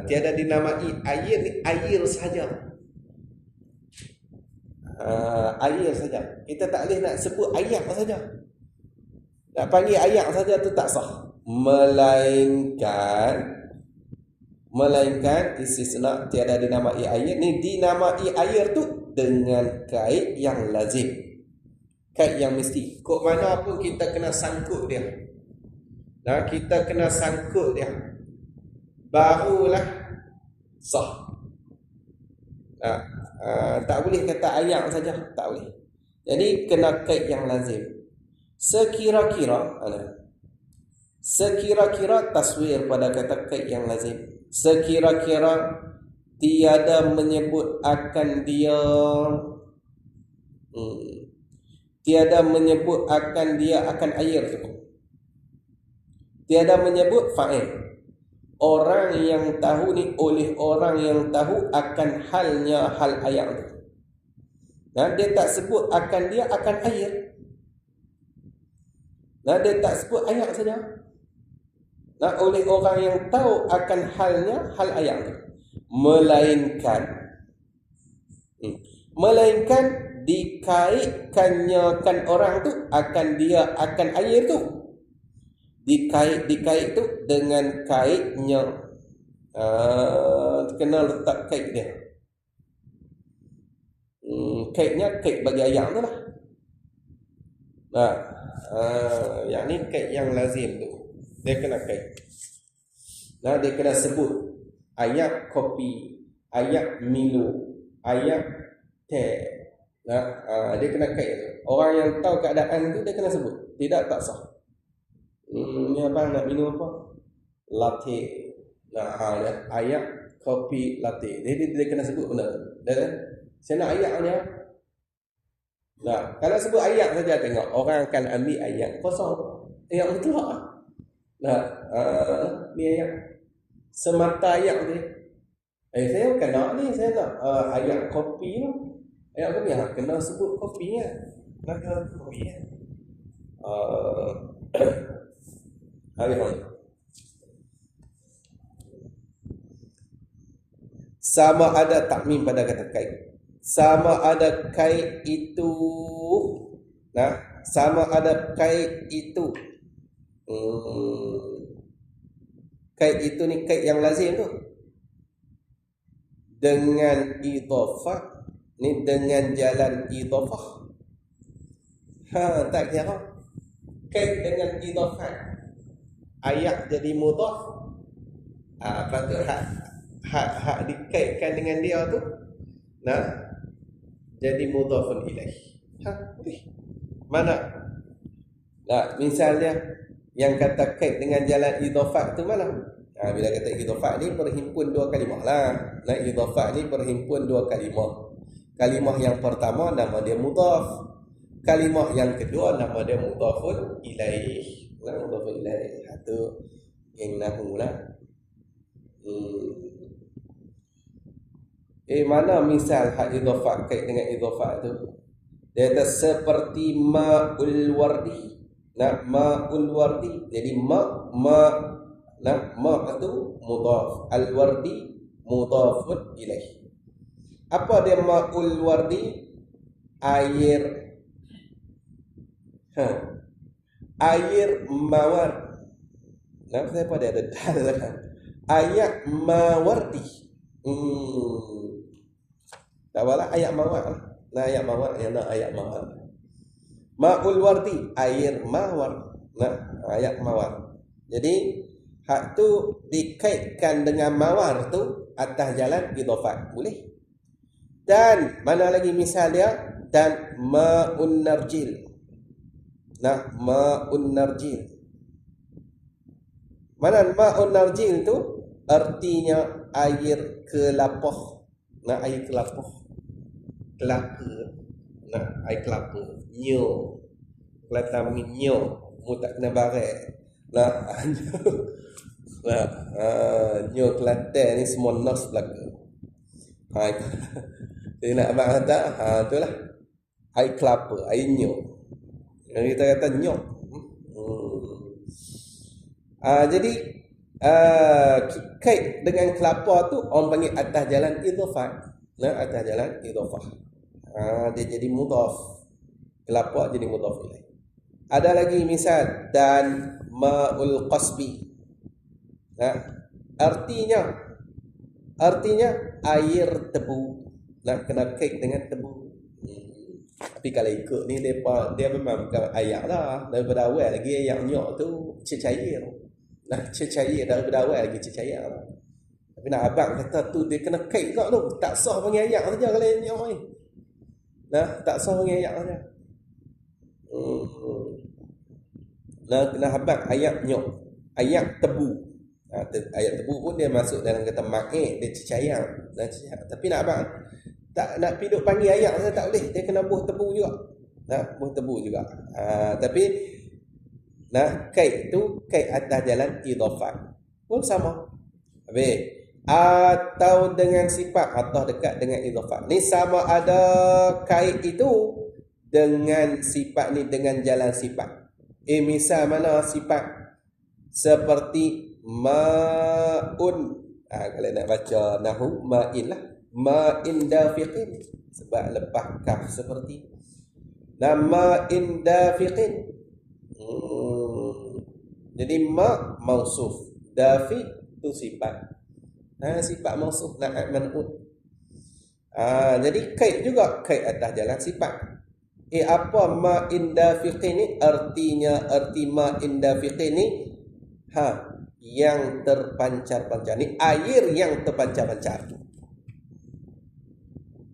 Tiada dinamai air ni air saja. Air saja. Kita tak boleh nak sebut air saja. Nak panggil air saja tu tak sah. Melainkan istisna tiada dinamai air ni, dinamai air tu dengan kait yang lazim, kait yang mesti. Kok mana pun kita kena sangkut dia. Kita kena sangkut dia, barulah sah. Tak boleh kata ayat saja, tak boleh. Jadi kena kait yang lazim. Sekira-kira taswir pada kata kait yang lazim. Sekira-kira tiada menyebut akan dia akan air tu. Tiada menyebut fa'il. Orang yang tahu ni oleh orang yang tahu akan halnya hal air tu. Dia tak sebut akan dia akan air. Dia tak sebut air saja. Oleh orang yang tahu akan halnya hal air tu. Melainkan dikaitkannya kan orang tu akan dia akan air tu. Dikait tu dengan kaitnya. Kena letak kait dia. Kaitnya kait bagi ayat tu lah. Yang ni kait yang lazim tu. Dia kena kait. Dia kena sebut ayat kopi, ayat Milo, ayat teh. Dia kena kait tu. Orang yang tahu keadaan tu dia kena sebut. Tidak, tak sah. Ni abang nak minum apa? Latte. Ayat kopi latte. Dia kena sebut benar. Saya nak ayat ni. Kalau sebut ayat saja tengok orang akan ambil ayat kosong. Ayat mutlak. Ni ayat semata ayat ni. Saya bukan nak ni, saya nak ayat kopi tu. Ayat kopi kena sebut kopi ya. Kena kopi ya. Sama ada takmim pada kata kait. Sama ada kait itu. Sama ada kait itu. Kait itu ni kait yang lazim tu. Dengan idhafah. Ni dengan jalan idhafah. Tak kira. Kait dengan idhafah. Ayat jadi mudhaf. Patut hak dikaitkan dengan dia tu jadi mudhafun ilaih. Mana? Misalnya yang kata kait dengan jalan idhafah tu mana? Bila kata idhafah ni berhimpun dua kalimah lah. Idhafah ni berhimpun dua kalimah. Kalimah yang pertama nama dia mudhaf. Kalimah yang kedua nama dia mudhafun ilaih. Mudhafun ilaih. Itu innahu lah. Mana misal hak idhafah kait dengan idhafah tu? Dia kata seperti ma'ul wardi. Nah, ma'ul wardi. Jadi nah, itu mudhaf. Al-wardi mudhafun ilaih. Apa dia ma'ul wardi? Air. Air mawar. Nah, kenapa dia ada dal kan? Ayak mawardi. Tak apalah ayat mawar. Nah, ayat mawar, ya nak ayat mawar. Ma'ul wardi, air mawar. Nah, ayat mawar. Jadi hak tu dikaitkan dengan mawar tu atas jalan idhafat. Boleh. Dan mana lagi misal dia? Dan ma'un narjil. Nah, ma'un narjil. Mana ma'un narjil tu? Artinya air kelapa. Nah, air kelapa. Kelapa. Nah, air kelapa. Nyo. Kelapa nyo. Mu tak kena baret. Nah, nah, nyo kelapa ni semua nas belaka. Jadi nak abang kata, itulah. Air kelapa, air nyo. Yang kita kata nyo. Jadi kait dengan kelapa tu orang panggil atas jalan idhafah. Nah, atas jalan idhafah. Dia jadi mudhaf. Kelapa jadi mudhaf ilaih. Ada lagi misal dan ma'ul qasbi. Nah, artinya air tebu. Nah, kena kait dengan tebu. Tapi kalau ikut ni dia memang bukan ayak lah. Daripada awal lagi ayak nyok tu cecair. Nah, cecair daripada awal lagi cecair lah. Tapi nak abang kata tu dia kena kait tak tu. Tak sah panggil ayak saja kalau nyok ni. Nah, tak sah panggil ayak saja. Nah, kena abang ayak nyok. Ayak tebu. Ayak tebu pun dia masuk dalam kata ma'e, dia cecair. Nah, cecair. Tapi nak abang tak nak piduk panggil ayak saya tak boleh, dia kena buh tebu juga. Nah, buh tebu juga. Tapi nah, kait tu kait atas jalan idhafah pun sama. Habis atau dengan sifat atau dekat dengan idhafah. Ni sama ada kait itu dengan sifat ni dengan jalan sifat. Misal mana sifat seperti ma'un. Kalau nak baca nahwu ma'in lah. Ma'in dafiqin. Sebab lepas kaf seperti. Ma'in dafiqin. Jadi ma' mausuf. Dafiq tu sifat. Sifat mausuf na'at man'ud. Jadi kait juga. Kait atas jalan sifat. Apa ma'in dafiqin ni? Arti ma'in dafiqin ni yang terpancar-pancar. Ni air yang terpancar-pancar.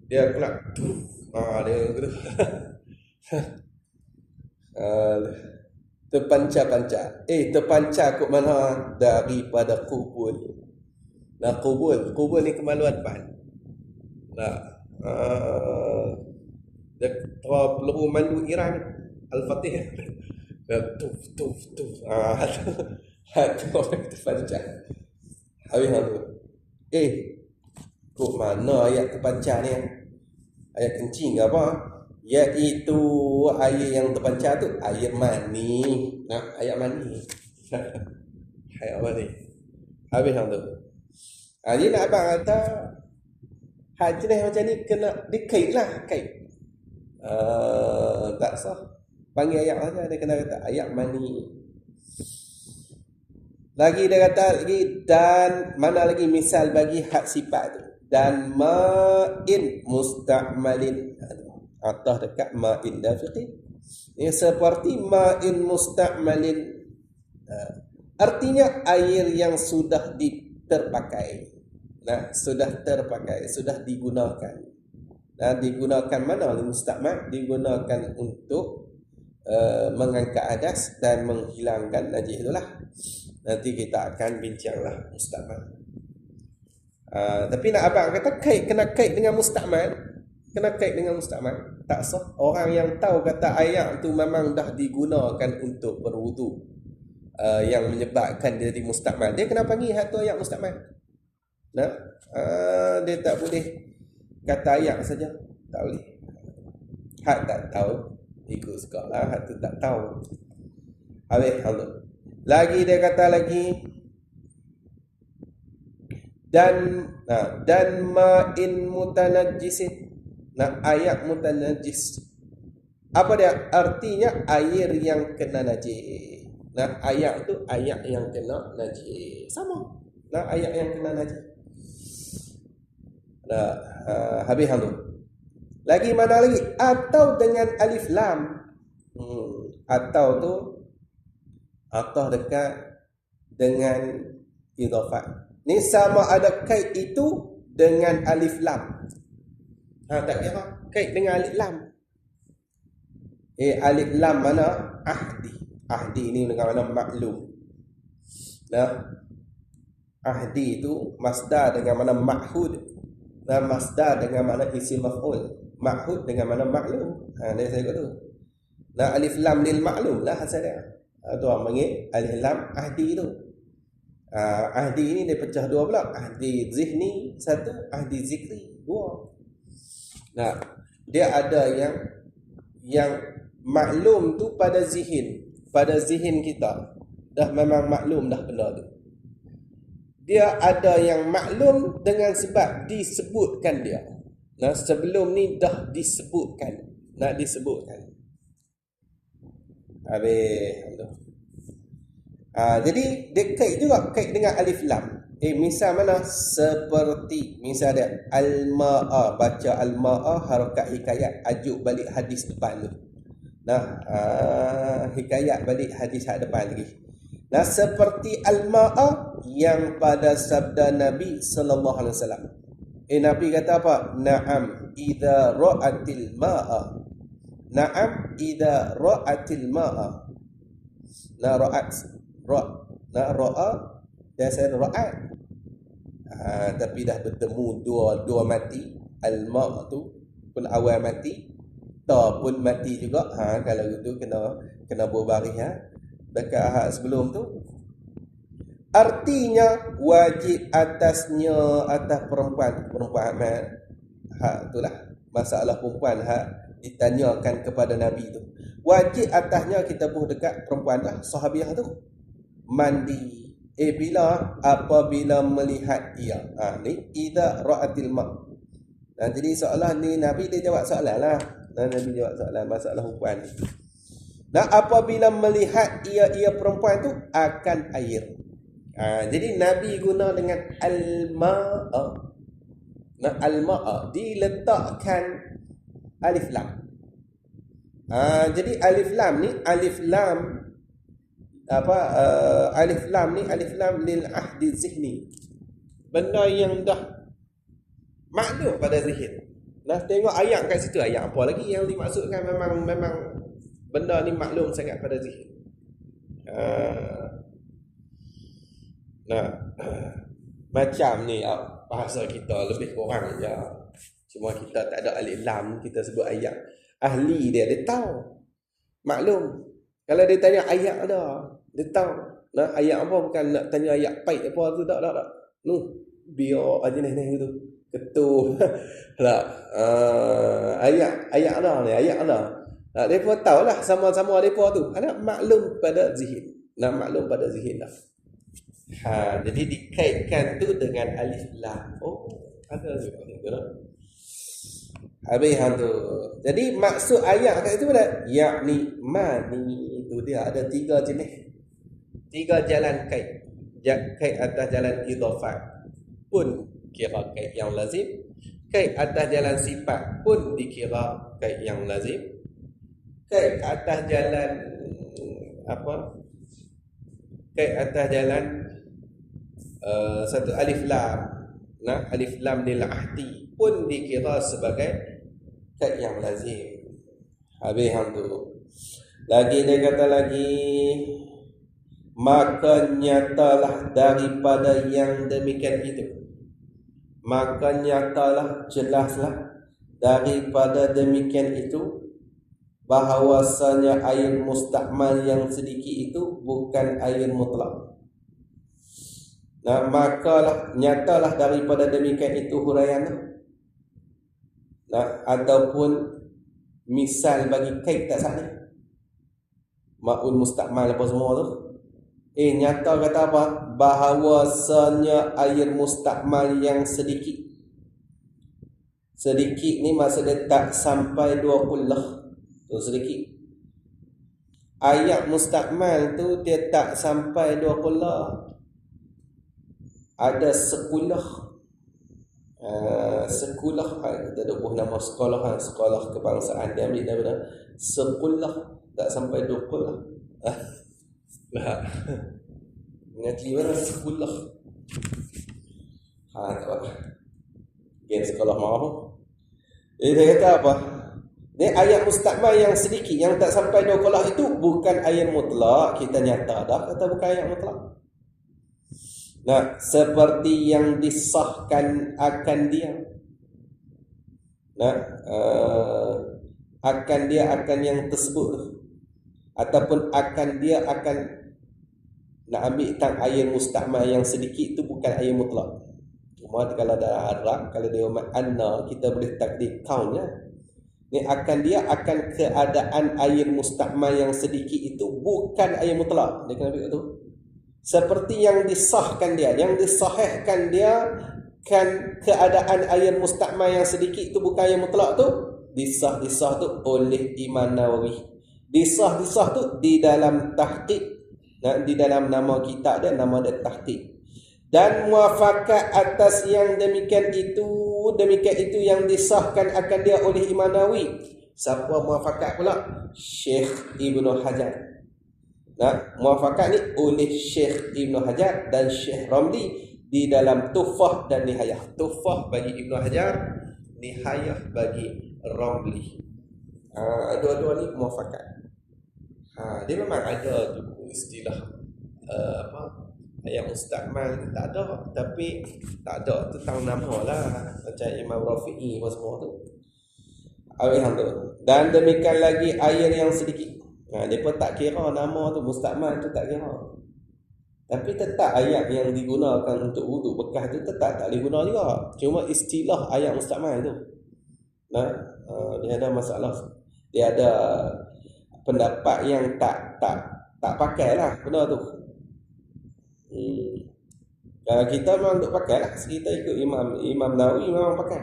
Dia kelak dia terpancar-pancar. Terpancar ke mana? Daripada kubul. Nah, kubul ni kemaluan pan. Nah, dia peluru mandu Iran Al-Fatih. Tuf. Itu terpancar. Habis tu. Kok mana ayat terpancar ni? Ayat kencing ke apa? Iaitu air yang terpancar tu air mani. Nah, air mani. Air mani. Habis tu. Jadi nak abang kata jenis macam ni kena dikait lah. Kait. Tak sah. Panggil ayat saja. Dia kena kata ayat mani. Lagi dia kata lagi. Dan mana lagi misal bagi hak sifat tu. Dan ma'in musta'malin. Atau dekat ma'in dafiqin. Ini seperti ma'in musta'malin. Artinya air yang sudah terpakai. Nah, sudah terpakai, sudah digunakan. Nah, digunakan mana musta'mal? Digunakan untuk mengangkat hadas dan menghilangkan najis itulah. Nanti kita akan bincanglah musta'mal. Tapi nak abang kata kena kait dengan musta'mal. Kena kait dengan musta'mal. Tak sah. Orang yang tahu kata ayat tu memang dah digunakan untuk berwudu, yang menyebabkan dia jadi musta'mal, dia kena panggil hak tu ayat musta'mal. Nah, dia tak boleh kata ayat saja. Tak boleh. Hak tak tahu ikut sekolah, hak tu tak tahu. Habis Allah. Lagi dia kata lagi dan ma'in mutanajjisin. Ayat mutanajjis. Apa dia? Artinya air yang kena najis. Ayat tu ayat yang kena najis. Sama. Ayat yang kena najis. Habis tu. Lagi mana lagi? Atau dengan alif lam. Atau tu atau dekat dengan idhafat. Ni sama ada kait itu dengan alif lam. Tak kira kait dengan alif lam. Alif lam mana? Ahdi. Ahdi ni dengan mana maklum. Ahdi itu masdar dengan mana ma'hud. Masdar dengan mana isim maf'ul. Ma'hud dengan mana maklum. Dia saya kata tu. Alif lam lil maklum lah hasil dia. Tu orang panggil alif lam ahdi tu. Ahdi ini dia pecah dua pula. Ahdi zihni satu, ahdi zikri dua. Dia ada yang maklum tu pada zihin kita. Dah memang maklum dah benda tu. Dia ada yang maklum dengan sebab disebutkan dia. Sebelum ni dah disebutkan. Disebutkan. Habis tu. Jadi dia kait juga, kait dengan alif lam. Misal mana? Seperti misal dia al-ma'a, baca al-ma'a harakat hikayat, ajuk balik hadis depan tu. Hikayat balik hadis hak depan lagi. Seperti al-ma'a yang pada sabda Nabi sallallahu alaihi wasallam. Nabi kata apa? Na'am idza ra'atil ma'a. Na'am idza ra'atil ma'a. Ra'a dan saya ra'at. Tapi dah bertemu dua mati. Al-ma' tu pun awal mati, ta pun mati juga. Kalau itu kena berbaris dekat hak sebelum tu. Artinya wajib atas perempuan hak itulah masalah perempuan hak ditanyakan kepada Nabi tu. Wajib atasnya kita pun dekat perempuan lah, sahabiah tu mandi apabila melihat ia. Ni idza ra'atil ma'. Jadi soalan ni Nabi dia jawab soalan lah. Nabi jawab soalan masalah perempuan ni. Apabila melihat ia perempuan tu akan air. Jadi Nabi guna dengan al-ma'a. Al-ma'a diletakkan alif lam. Jadi alif lam ni alif lam lil ahdi zihni. Benda yang dah maklum pada zihin. Tengok ayat kat situ, ayat apa lagi yang dimaksudkan memang benda ni maklum sangat pada zihin. Macam ni bahasa kita lebih kurang je. Cuma kita tak ada alif lam, kita sebut ayat. Ahli dia tahu. Maklum. Kalau dia tanya ayat ada, dia tahu. Ayat apa bukan nak tanya ayat paik apa tu tak. Biar aja ni tu. Ketul. Ayat ada ni, ayat ada. Depa tahulah sama-sama depa tu. Ada maklum pada zihin. Maklum pada zihin dah. Jadi dikaitkan tu dengan alif lam. Ada juga ni tu. Habis tu. Jadi maksud ayat kat itu pada yakni mani itu dia ada 3 jenis. 3 jalan kait. Kait atas jalan idhafat pun kira kait yang lazim. Kait atas jalan sifat pun dikira kait yang lazim. Kait atas jalan kait atas jalan satu alif lam. Alif lam lil ahdi pun dikira sebagai kait yang lazim. Habis tu. Lagi dia kata lagi, maka nyatalah daripada yang demikian itu. Maka nyatalah, jelaslah daripada demikian itu bahawasanya air mustakmal yang sedikit itu bukan air mutlak. Makalah nyatalah daripada demikian itu huraian. Ataupun Misal bagi kait tak sah ni. Ma'ul mustakmal apa semua tu. Nyata kata apa? Bahawasanya air mustakmal yang sedikit. Sedikit ni maksudnya tak sampai 2 kullah. Tu sedikit. Ayat mustakmal tu dia tak sampai 2 kullah. Ada sekullah. Sekolah kita ada buah nama sekolah, sekolah kebangsaan dia ambil daripada sekullah, tak sampai 2 kullah. Ngaji mana sekullah. Tak apa. Gen sekolah mahu. Dia kata apa? Ni ayat mustakmal yang sedikit, yang tak sampai 2 kullah itu bukan ayat mutlak. Kita nyata dah kata bukan ayat mutlak. Nah, seperti yang disahkan akan dia. Nah, akan dia akan yang tersebut. Ataupun akan dia akan, nak ambil tentang ayat mustakmal yang sedikit itu bukan ayat mutlak. Cuma kalau ada Arab, kalau dia umat anna, kita boleh takdir count ya. Ni akan dia akan keadaan ayat mustakmal yang sedikit itu bukan ayat mutlak. Dia kena ambil tu. Seperti yang disahkan dia, yang disahihkan dia kan keadaan ayat mustakmal yang sedikit itu bukan ayat mutlak tu. Disah tu oleh Imam Nawawi. Disah tu di dalam tahqiq. Nah, di dalam nama kitab dia, nama dia tahqiq. Dan muafakat atas yang demikian itu yang disahkan akan dia oleh Imam Nawawi. Siapa muafakat pula? Syekh Ibnu Hajar. Nah, muafakat ni oleh Syekh Ibnu Hajar dan Syekh Ramli di dalam Tuhfah dan Nihayah. Tuhfah bagi Ibnu Hajar, Nihayah bagi Ramli. Dua-dua ni muafakat. Dia memang ada tu istilah ayat mustakmal ni tak ada, tapi tak ada tu tang nama lah macam Imam Rafi'i apa semua tu. Dan demikian lagi air yang sedikit. Dia pun tak kira nama tu mustakmal tu tak kira. Tapi tetap ayat yang digunakan untuk wuduk bekas tu tetap tak boleh guna juga. Cuma istilah ayat mustakmal tu. Dia ada masalah. Dia ada pendapat yang tak pakai lah benda tu. Kita memang duk pakai lah. Kita ikut Imam Nawawi memang pakai.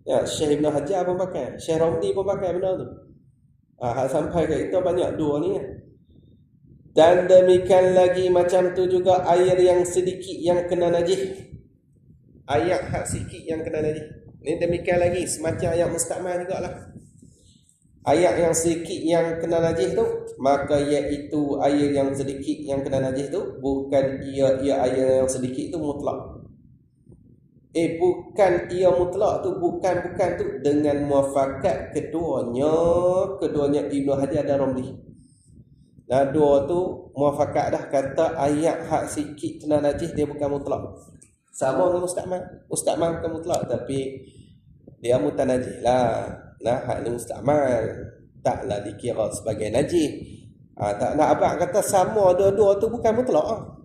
Ya, Syekh Ibn Hajar pun pakai. Syekh Ramli pun pakai benda tu. Sampai ke kita banyak dua ni. Dan demikian lagi macam tu juga air yang sedikit yang kena najis. Ayat hak sikit yang kena najis. Ni demikian lagi semacam ayat mustakmal jugalah. Ayat yang sedikit yang kena najis tu, maka iaitu air yang sedikit yang kena najis tu bukan ia air yang sedikit tu mutlak. Bukan ia mutlak tu, bukan tu dengan muafakat keduanya Ibnu Hajar dan Ramli. Nah, dua tu muafakat dah kata ayat hak sikit kena najis dia bukan mutlak. Sama dengan mustakmal. Mustakmal bukan mutlak tapi dia mutanajis lah. Nah, hak ni mustakmal taklah dikira sebagai najis. Tak nak abang kata sama dua-dua tu bukan mutlak.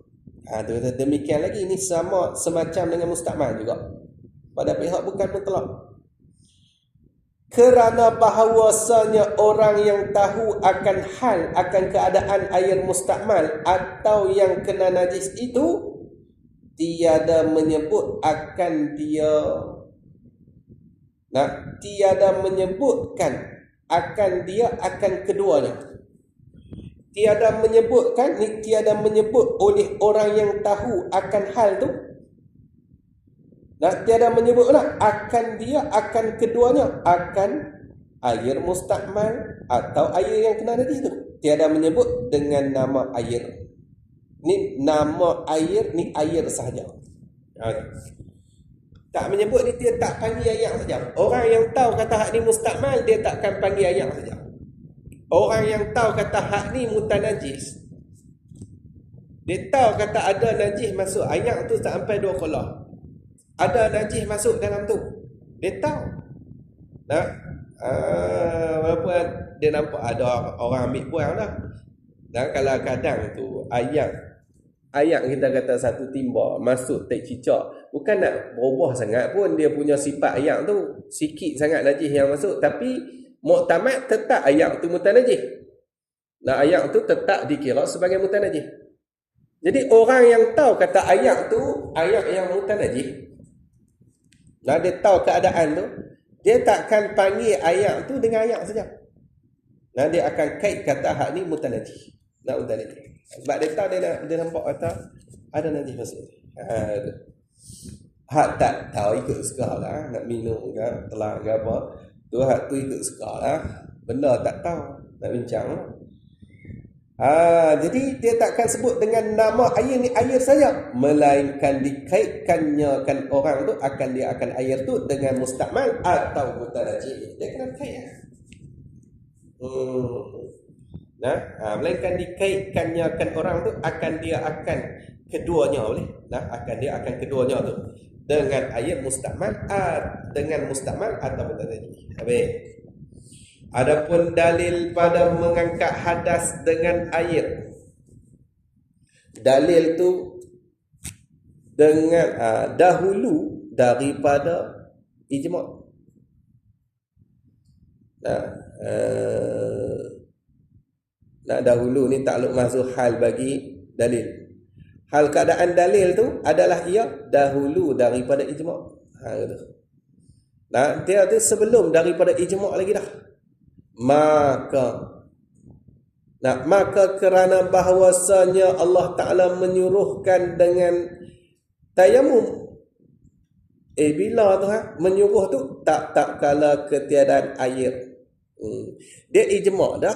Demikian lagi ni sama semacam dengan mustakmal juga. Pada pihak bukan mutlak. Kerana bahawasanya orang yang tahu akan hal, akan keadaan air mustakmal atau yang kena najis itu tiada menyebut akan dia. Tiada menyebutkan akan dia akan keduanya. Tiada menyebut oleh orang yang tahu akan hal tu. Tiada menyebut akan dia akan keduanya, akan air mustakmal atau air yang kena najis tu. Tiada menyebut dengan nama air. Ni nama air, ni air sahaja. Tak menyebut dia tak panggil ayat saja. Orang yang tahu kata hak ni mustakmal dia takkan panggil ayat saja. Orang yang tahu kata hak ni mutanajis, dia tahu kata ada najis masuk ayat tu tak sampai 2 kolah. Ada najis masuk dalam tu. Dia tahu. Walaupun dia nampak ada orang ambil buang lah. Dan kalau kadang tu ayat kita kata satu timba masuk tak cicak, bukan nak berubah sangat pun dia punya sifat ayat tu. Sikit sangat najis yang masuk, tapi muktamad tetap ayat tu mutanajih. Nah, ayat tu tetap dikira sebagai mutanajih. Jadi orang yang tahu kata ayat tu ayat yang mutanajih, nah dia tahu keadaan tu, dia takkan panggil ayat tu dengan ayat saja. Nah, dia akan kait kata hak ni mutanajih. Nah, mutanajih. Sebab dia tahu dia nampak kata ada najis masuk. Hak tak tahu ikut suka lah, nak minum ke telan ke apa, tu hak tu ikut suka lah. Benda tak tahu nak bincang lah. Jadi dia takkan sebut dengan nama air ni air saja, melainkan dikaitkannya kan orang tu dia akan air tu dengan mustakmal atau mutanajih. Dia kena kait lah. Melainkan dikaitkannya kan orang tu dia akan keduanya boleh. Dia akan keduanya tu dengan air mustakmal atau mutanajih. Habis. Adapun dalil pada mengangkat hadas dengan air, dalil tu dengan dahulu daripada ijma'. Dahulu ni takluk masuk hal bagi dalil. Hal keadaan dalil tu adalah ia dahulu daripada ijma'. Dia tu sebelum daripada ijma' lagi dah. Maka kerana bahawasanya Allah Ta'ala menyuruhkan dengan tayamum. Bila tu menyuruh tu tak kala ketiadaan air. Dia ijma' dah.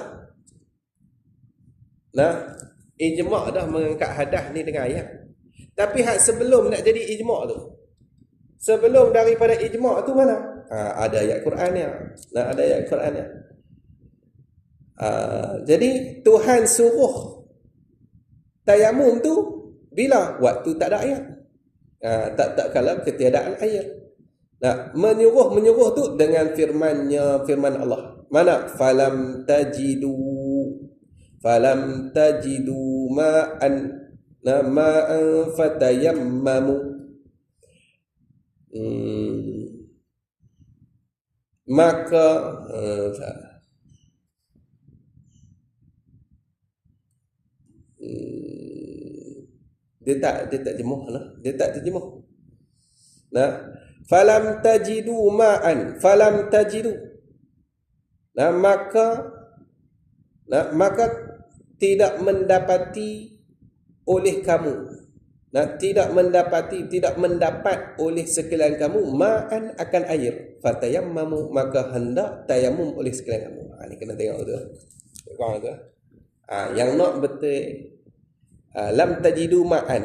Ijma' dah mengangkat hadas ni dengan ayat. Tapi hak sebelum nak jadi ijma' tu, sebelum daripada ijma' tu mana? Ada ayat Qurannya. Ada ayat Qurannya. Jadi Tuhan suruh tayamum tu bila? Waktu tak ada air. Tak kala ketiadaan air. Menyuruh tu dengan firman Allah. Mana? Falam tajidu ma'an fatayammamu. Maka dia tak jemuh lah. Dia tak terjemuh. Falam tajidu ma'an, falam tajidu. Maka tidak mendapati oleh kamu. Tidak mendapat oleh sekalian kamu ma'an akan air. Fatayammamu, maka hendak tayamum oleh sekalian kamu. Ni kena tengok tu. Tengok tu. Yang nak betul lam tajidu ma'an,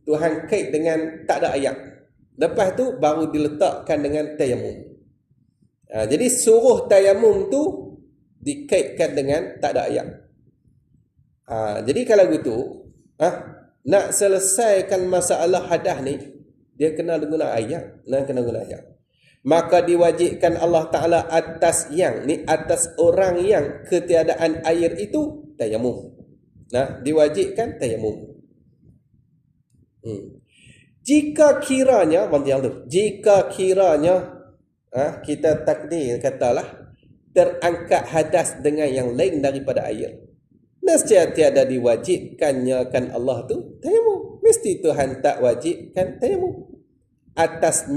Tuhan kait dengan tak ada ayat. Lepas tu baru diletakkan dengan tayamum. Jadi suruh tayamum tu dikaitkan dengan tak ada ayat. Jadi kalau gitu, nak selesaikan masalah hadas ni, dia kena guna ayat. Maka diwajibkan Allah Ta'ala atas orang yang ketiadaan air itu tayamum. Diwajibkan tayamum. Jika kiranya kita takdir katalah terangkat hadas dengan yang lain daripada air, nescaya tiada diwajibkannya kan Allah tu tayamum. Mesti Tuhan tak wajibkan tayamum atas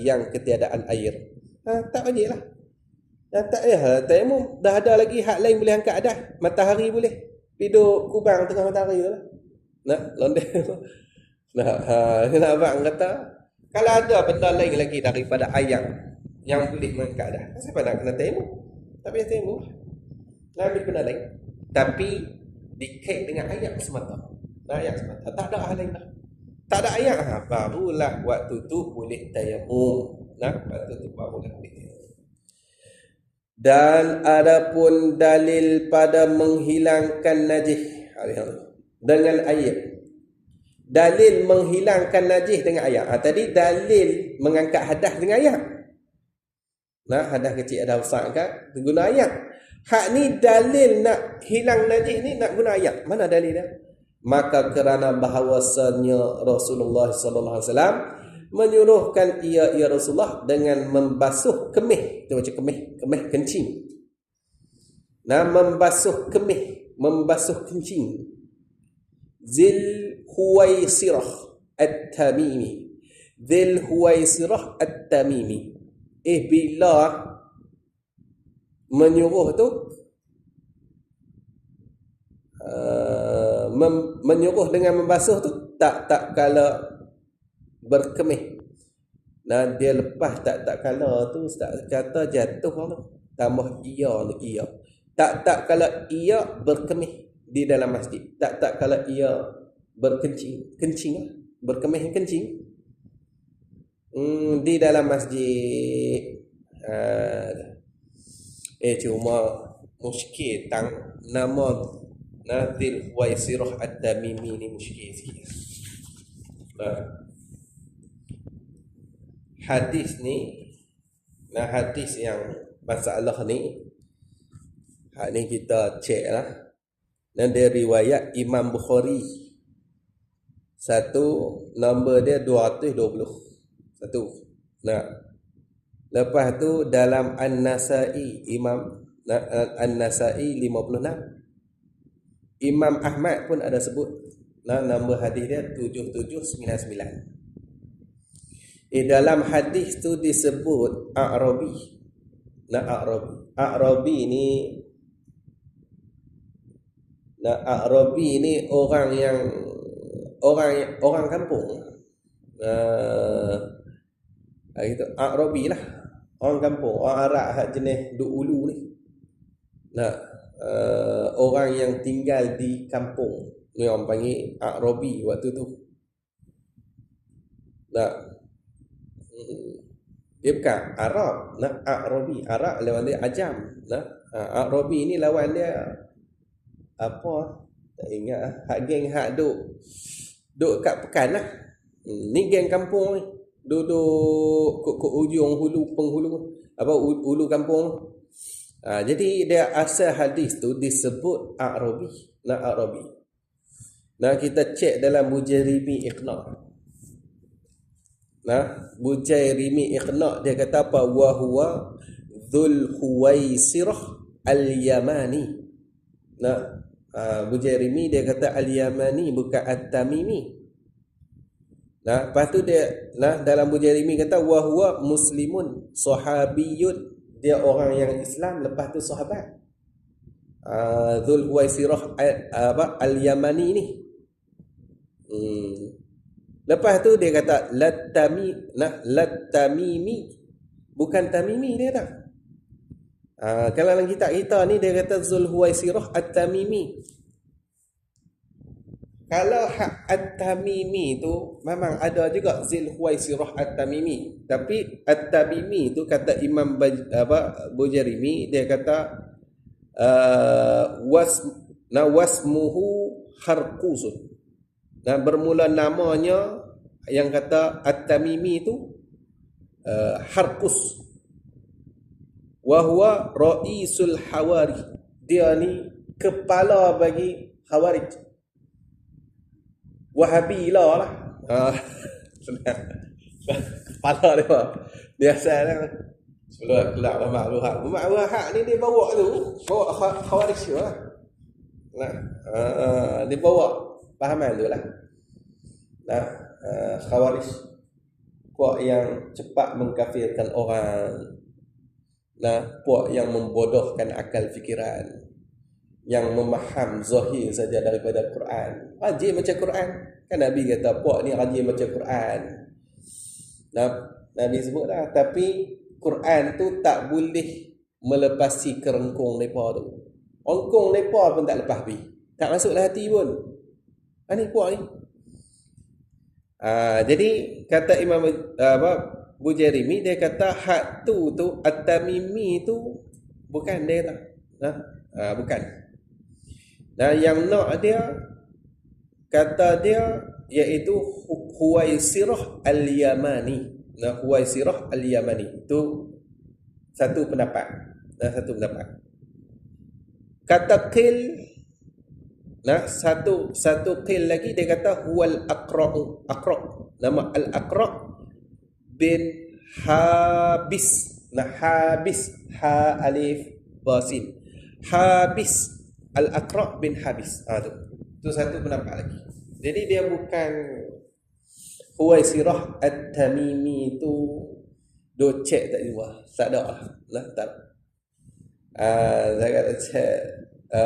yang ketiadaan air. Tak wajib lah. Tak payah tayamum. Dah ada lagi hak lain boleh angkat hadas. Matahari boleh. Duduk kubang tengah matahari tu lah. Londek. Nak abang kata, kalau ada benda lain lagi daripada ayat yang boleh mengangkat hadas, siapa nak kena tayamum? Tak payah tayamum. Nak ambil benda lain. Tapi dikait dengan ayat semata. Ayat semata. Tak ada hal lain dah. Tak ada ayat, barulah waktu tu boleh tayamum. Waktu tu barulah boleh tayamum. Dan adapun dalil pada menghilangkan najis dengan air. Dalil menghilangkan najis dengan air. Tadi dalil mengangkat hadas dengan air. Hadas kecil ada besar kan? Guna ayat. Hak ni dalil nak hilang najis ni nak guna ayat. Mana dalil dia? Maka kerana bahawasanya Rasulullah sallallahu alaihi wasallam menyuruhkan ia ya Rasulullah dengan membasuh kemih. Itu macam kemih kencing. Nah, membasuh kemih, membasuh kencing. Zil Huwaisirah At-Tamimi. Zil Huwaisirah At-Tamimi. Bila menyuruh tu menyuruh dengan membasuh tu tak kala berkemih. Nah, dia lepas tak kala tu Ustaz kata jatuh tu tambah ia. Tak kala ia berkemih di dalam masjid. Tak kala ia kencing berkemih kencing di dalam masjid. Cuma muskil nama Nadil Huwaisirah At-Tamimi ni muskil sikit. Hadis ni, hadis yang masalah ni, ni kita cek lah. Dan dia riwayat Imam Bukhari. Satu, nombor dia 220. Lepas tu dalam An-Nasai, Imam An-Nasai 56. Imam Ahmad pun ada sebut. Nombor hadis dia 7799. Dalam hadis tu disebut A'rabi. A'rabi ni orang kampung. Itu A'rabi lah. Orang kampung, orang Arab hak jenis duk ulu ni. Orang yang tinggal di kampung ni orang panggil A'rabi waktu tu. Dia bukan Arab, A'rabi. Arab lawan dia Ajam. A'rabi ni lawan dia apa? Tak ingat. Hak geng hak duk kat Pekan lah. Ni geng kampung ni. Duduk ke ujung penghulu ulu kampung. Jadi dia asal hadis tu disebut A'rabi. A'rabi. Kita cek dalam Bujairimi Iqna'. Bujairimi Iqna' dia kata apa? Wa huwa Dzul Huwaisirah Al-Yamani. Bujairimi dia kata Al-Yamani bukan At-Tamimi. Lepas tu dia dalam Bujairimi kata wa huwa muslimun sahabiyun. Dia orang yang Islam, lepas tu sahabat. Dzul Huwaisirah Al-Yamani ni. Lepas tu dia kata Lat-Tamimi bukan Tamimi dia tak. Kalau dalam kitab kita ni dia kata Dzul Huwaisirah At-Tamimi. Kalau hak At-Tamimi tu memang ada juga Dzul Huwaisirah At-Tamimi, tapi At-Tamimi tu kata Imam Bujairimi dia kata wasmuhu Harqusun. Bermula namanya yang kata At-Tamimi tu Harqus. Wa huwa Ra'isul Hawarij. Dia ni kepala bagi Khawarij. Wahabi lah. Kepala dia. Biasanya sebelum kelak Wahab ni dia bawa Khawarij lah. Dia bawa pahaman tu lah. Khawarij, puak yang cepat mengkafirkan orang. Puak yang membodohkan akal fikiran, yang memaham zahir saja daripada Quran. Rajin macam Quran. Kan Nabi kata puak ni rajin macam Quran. Nabi sebut dah. Tapi Quran tu tak boleh melepasi kerengkung mereka tu. Kerengkung mereka pun tak lepas pergi. Tak masuklah hati pun. Ni puak ni. Jadi kata Imam Bujairimi dia kata hak tu At-Tamimi tu bukan dia tak. Bukan. Yang nak dia kata dia iaitu Huwaisirah Al-Yamani. Huwaisirah Al-Yamani itu satu pendapat. Kata qil, satu qil lagi dia kata huwal aqra'. Nama al-aqra' bin Habis. Nah, Habis, ha alif ba sin. Habis, Al-Aqra' bin Habis. Tu satu pendapat lagi. Jadi dia bukan Huwaisirah At-Tamimi tu docek tak jua. Tak ada lah. Tak. Saya kata cek.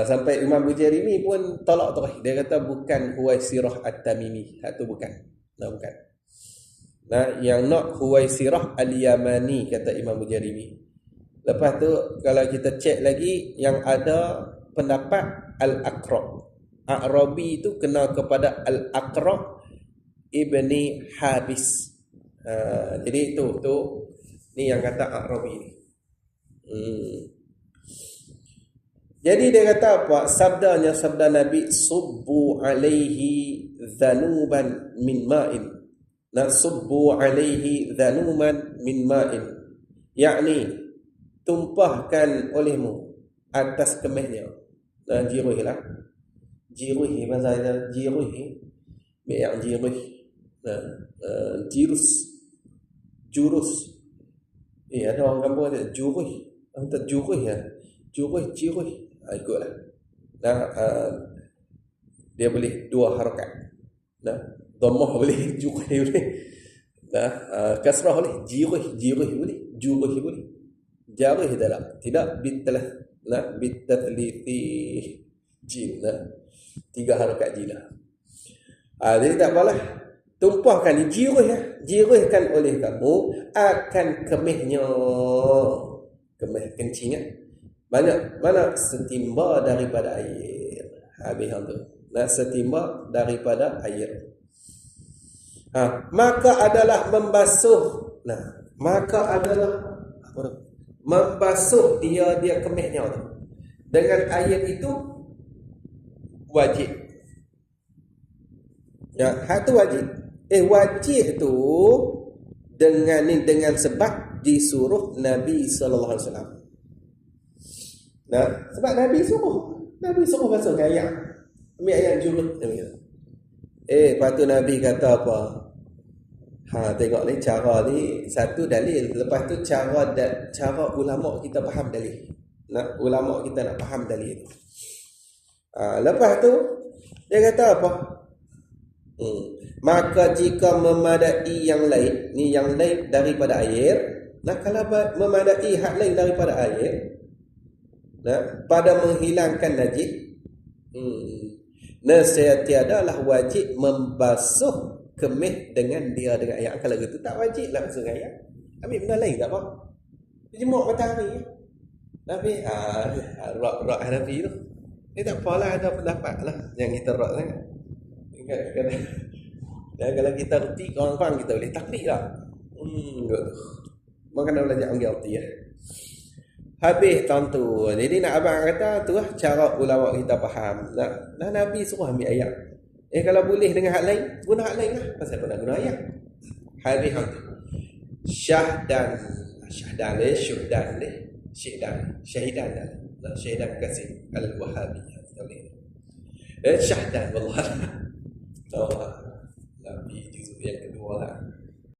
Sampai Imam Bujairimi pun tolak terus. Dia kata bukan Huwaisirah At-Tamimi. Itu bukan. Nah, bukan. Nah, yang nak Huwaisirah Al-Yamani, kata Imam Bujairimi. Lepas tu kalau kita cek lagi, yang ada pendapat Al-Aqra'. A'rabi itu kena kepada Al-Aqra' ibni Habis. Jadi tu ni yang kata A'rabi ni. Jadi dia kata apa? Sabdanya sabda Nabi, subbu alaihi dhanuban min ma'in. Nasubbu alaihi dhanuman min ma'in. Yakni tumpahkan olehmu atas kemihnya. Jiruh lah. Jiruh bahasa dia jiruh. Yang jiruh. Jurus. Ada orang kampung ada juruh. Entah juruh ya. Juruh. Ikutlah. Dia boleh dua harakat. Dhammah boleh, juruh boleh. Kasrah boleh, jiruh boleh, juruh boleh. Jarih tidak bitathlithi jin. Tiga harakat jin. Jadi tak apalah. Tumpahkan jirihkan oleh kamu akan kemihnya. Kemih kencing mana setimba daripada air. Habis tu. Setimba daripada air. Maka adalah membasuh. Maka adalah membasuh dia kemihnya tu dengan air itu wajib. Itu wajib. Wajib tu dengan sebab disuruh Nabi sallallahu alaihi wasallam. Sebab Nabi suruh basuh air. Ambil air jurut. Lepas tu Nabi kata apa? Tengok ni cara ni satu dalil. Lepas tu cara ulama kita faham dalil. Ulama kita nak faham dalil. Lepas tu dia kata apa? Maka jika memadai yang lain, ni yang lain daripada air, kalau memadai hak lain daripada air, pada menghilangkan najis, nescaya tiadalah wajib membasuh kemih dengan air. Kalau gitu tak wajib lah basuh air. Ambil benda lain tak apa. Jemuk matahari. Tapi rak Hanafi tu. Tak apalah, ada pendapat lah yang kita rak sangat. Dan kalau kita reti kawan-kawan kita boleh taklid lah. Maka nak belajar ambil reti ya. Habis tentu. Jadi nak abang kata tu lah cara ulama kita faham. Nabi suruh ambil ayat. Kalau boleh dengan hak lain, guna hak lain lah. Pasal apa nak guna ayat? Habis tentu. Syahidan Qasim Al-Wahabi. Syahdan wallah. Nabi juzuk yang kedua lah.